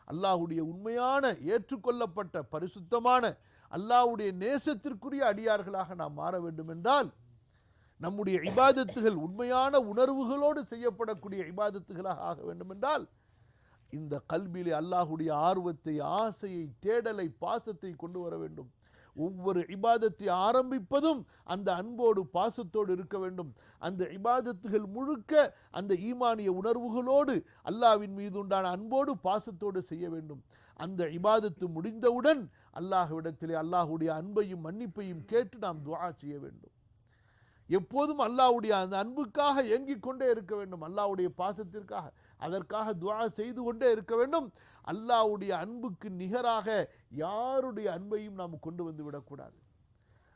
அல்லாஹ்வுடைய உண்மையான ஏற்றுக்கொள்ளப்பட்ட பரிசுத்தமான அல்லாஹ்வுடைய நேசத்திற்குரிய அடியார்களாக நாம் மாற வேண்டும் என்றால், நம்முடைய இபாதத்துகள் உண்மையான உணர்வுகளோடு செய்யப்படக்கூடிய இபாதத்துகளாக ஆக வேண்டும் என்றால், இந்த கல்வியிலே அல்லாஹ்வுடைய ஆர்வத்தை, ஆசையை, தேடலை, பாசத்தை கொண்டு வர வேண்டும். ஒவ்வொரு இபாதத்தை ஆரம்பிப்பதும் அந்த அன்போடு பாசத்தோடு இருக்க வேண்டும். அந்த இபாதத்துகள் முழுக்க அந்த ஈமானிய உணர்வுகளோடு அல்லாஹ்வின் மீது உண்டான அன்போடு பாசத்தோடு செய்ய வேண்டும். அந்த இபாதத்து முடிந்தவுடன் அல்லாஹ்விடத்திலே அல்லாஹ்வுடைய அன்பையும் மன்னிப்பையும் கேட்டு நாம் துஆ செய்ய வேண்டும். எப்போதும் அல்லாஹ்வுடைய அந்த அன்புக்காக ஏங்கிக் கொண்டே இருக்க வேண்டும், அல்லாஹ்வுடைய பாசத்திற்காக அதற்காக துஆ செய்து கொண்டே இருக்க வேண்டும். அல்லாஹ்வுடைய அன்புக்கு நிகராக யாருடைய அன்பையும் நாம் கொண்டு வந்து விடக்கூடாது.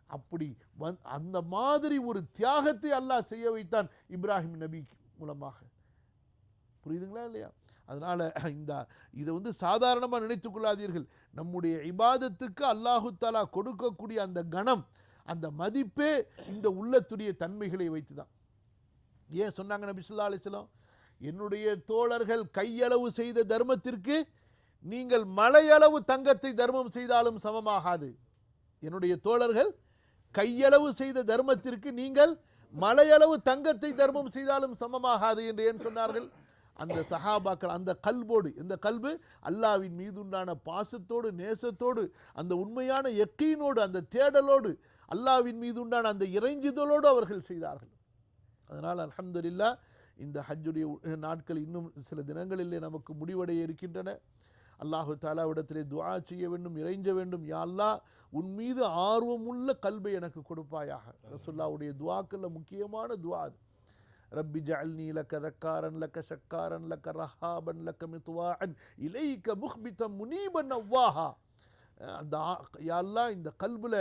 அப்படி அந்த மாதிரி ஒரு தியாகத்தை அல்லாஹ் செய்ய வைத்தான் இப்ராஹிம் நபி மூலமாக. புரியுதுங்களா இல்லையா? அதனால இதை சாதாரணமாக நினைத்துக் கொள்ளாதீர்கள். நம்முடைய இபாதத்துக்கு அல்லாஹு தஆலா கொடுக்கக்கூடிய அந்த கணம், அந்த மதிப்பே இந்த உள்ளத்துடைய தன்மைகளை வைத்து தான். ஏன் சொன்னாங்க நபி ஸல்லல்லாஹு அலைஹி வஸல்லம், என்னுடைய தோழர்கள் கையளவு செய்த தர்மத்திற்கு நீங்கள் மலையளவு தங்கத்தை தர்மம் செய்தாலும் சமமாகாது. என்னுடைய தோழர்கள் கையளவு செய்த தர்மத்திற்கு நீங்கள் மலையளவு தங்கத்தை தர்மம் செய்தாலும் சமமாகாது என்று ஏன் சொன்னார்கள்? அந்த சஹாபாக்கள் அந்த கல்போடு, இந்த கல்பு அல்லாஹ்வின் மீதுண்டான பாசத்தோடு, நேசத்தோடு, அந்த உண்மையான யக்கீனோடு, அந்த தேடலோடு, அல்லாஹ்வின் மீதுண்டான அந்த இறைஞ்சுதலோடு அவர்கள் செய்தார்கள். அதனால் அல்ஹம்துலில்லாஹ் இந்த ஹஜ்ஜுடைய நாட்கள் இன்னும் சில தினங்களிலே நமக்கு முடிவடைய இருக்கின்றன. அல்லாஹு தஆலாவிடத்திலே துஆ செய்ய வேண்டும், இறைஞ்ச வேண்டும். யா அல்லாஹ், உன் மீது ஆர்வமுள்ள கல்பை எனக்கு கொடுப்பாயாக. ரசூலுல்லாஹ்வுடைய துஆக்கள்ல முக்கியமான துஆ அது. ரப்பி ஜஅல்னி லக தக்காரன் லக ஷக்காரன் லக ரஹாபன் லக மித்வாஅன் இலைக முஹ்பிதன் முனீபன் அவ்வாஹா. அந்த யா அல்லாஹ், இந்த கல்புல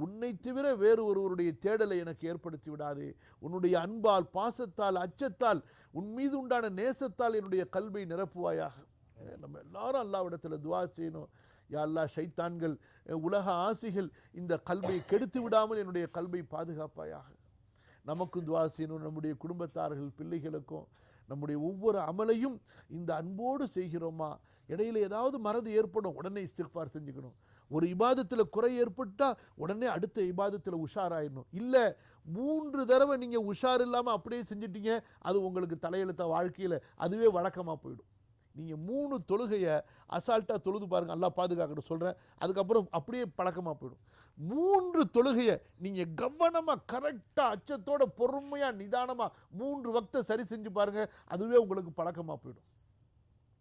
உன்னை தவிர வேறு ஒருவருடைய தேடலை எனக்கு ஏற்படுத்தி விடாதே. உன்னுடைய அன்பால், பாசத்தால், அச்சத்தால், உன் மீது உண்டான நேசத்தால் என்னுடைய கல்பை நிரப்புவாயாக. நம்ம எல்லாரும் அல்லாஹ்விடத்தில் துஆ செய்யணும். யா அல்லாஹ், ஷைத்தான்கள், உலக ஆசைகள் இந்த கல்பை கெடுத்து விடாமல் என்னுடைய கல்பை பாதுகாப்பாயாக. நமக்கும் துஆ செய்யணும், நம்முடைய குடும்பத்தார்கள், பிள்ளைகளுக்கும். நம்முடைய ஒவ்வொரு அமலையும் இந்த அன்போடு செய்கிறோமா? இடையில ஏதாவது மறதி ஏற்படும், உடனே இஸ்திக்ஃபார் செஞ்சுக்கணும். ஒரு இபாதத்தில் குறை ஏற்பட்டால் உடனே அடுத்த இபாதத்தில் உஷாராயிடணும். இல்லை 3 தடவை நீங்கள் உஷார் இல்லாமல் அப்படியே செஞ்சிட்டீங்க, அது உங்களுக்கு தலையெழுத்த வாழ்க்கையில் அதுவே வழக்கமாக போயிடும். நீங்கள் 3 தொழுகையை அசால்ட்டாக தொழுது பாருங்கள், அல்லாஹ் பாதுகாக்கணும் சொல்கிறேன். அதுக்கப்புறம் அப்படியே பழக்கமாக போயிடும். 3 தொழுகையை நீங்கள் கவனமாக, கரெக்டாக, அச்சத்தோட, பொறுமையாக, நிதானமாக 3 வக்தை சரி செஞ்சு பாருங்கள், அதுவே உங்களுக்கு பழக்கமாக போயிடும்.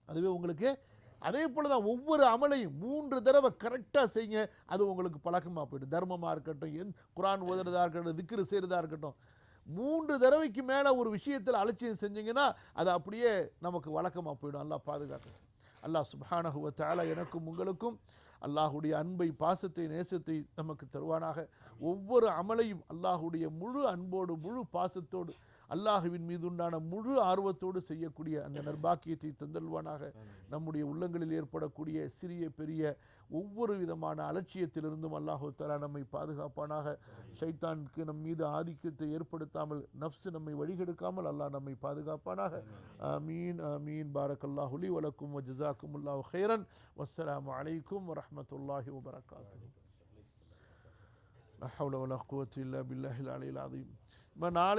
அதுவே உங்களுக்கு அதே போல தான் ஒவ்வொரு அமலையும் 3 தடவை கரெக்டாக செய்யுங்க, அது உங்களுக்கு பழக்கமாக போயிடும். தர்மமாக இருக்கட்டும், குர்ஆன் ஓதுறதா இருக்கட்டும், திக்ரு செய்கிறதா இருக்கட்டும், 3 தடவைக்கு மேலே ஒரு விஷயத்தில் அலட்சியம் செஞ்சீங்கன்னா அது அப்படியே நமக்கு வழக்கமாக போயிடும். அல்லாஹ் பாதுகாக்கணும். அல்லாஹ் சுப்ஹானஹு வ தஆலா எனக்கும் உங்களுக்கும் அல்லாஹுடைய அன்பை, பாசத்தை, நேசத்தை நமக்கு தருவானாக. ஒவ்வொரு அமலையும் அல்லாஹுடைய முழு அன்போடு, முழு பாசத்தோடு, அல்லாஹுவின் மீது உண்டான முழு ஆர்வத்தோடு செய்யக்கூடிய அந்த நற்பாக்கியத்தை தந்தல்வானாக. நம்முடைய உள்ளங்களில் ஏற்படக்கூடிய சிறிய பெரிய ஒவ்வொரு விதமான அலட்சியத்திலிருந்தும் அல்லாஹு தஆலா நம்மை பாதுகாப்பானாக. ஷைத்தானுக்கு நம் மீது ஆதிக்கத்தை ஏற்படுத்தாமல், நஃப்ஸ் நம்மை வழிகெடுக்காமல் அல்லாஹ் நம்மை பாதுகாப்பானாக. ஆமீன் ஆமீன். பாரக்கல்லாஹு லி வலக்கும் வ ஜஸாக்குமுல்லாஹு கைரன். வஸ்ஸலாமு அலைக்கும் வரஹ்மத்துல்லாஹி வபரகாத்துஹு. லா ஹவ்ல வலா குவத்த இல்லா பில்லாஹில் அலியில் அஸீம். நாளை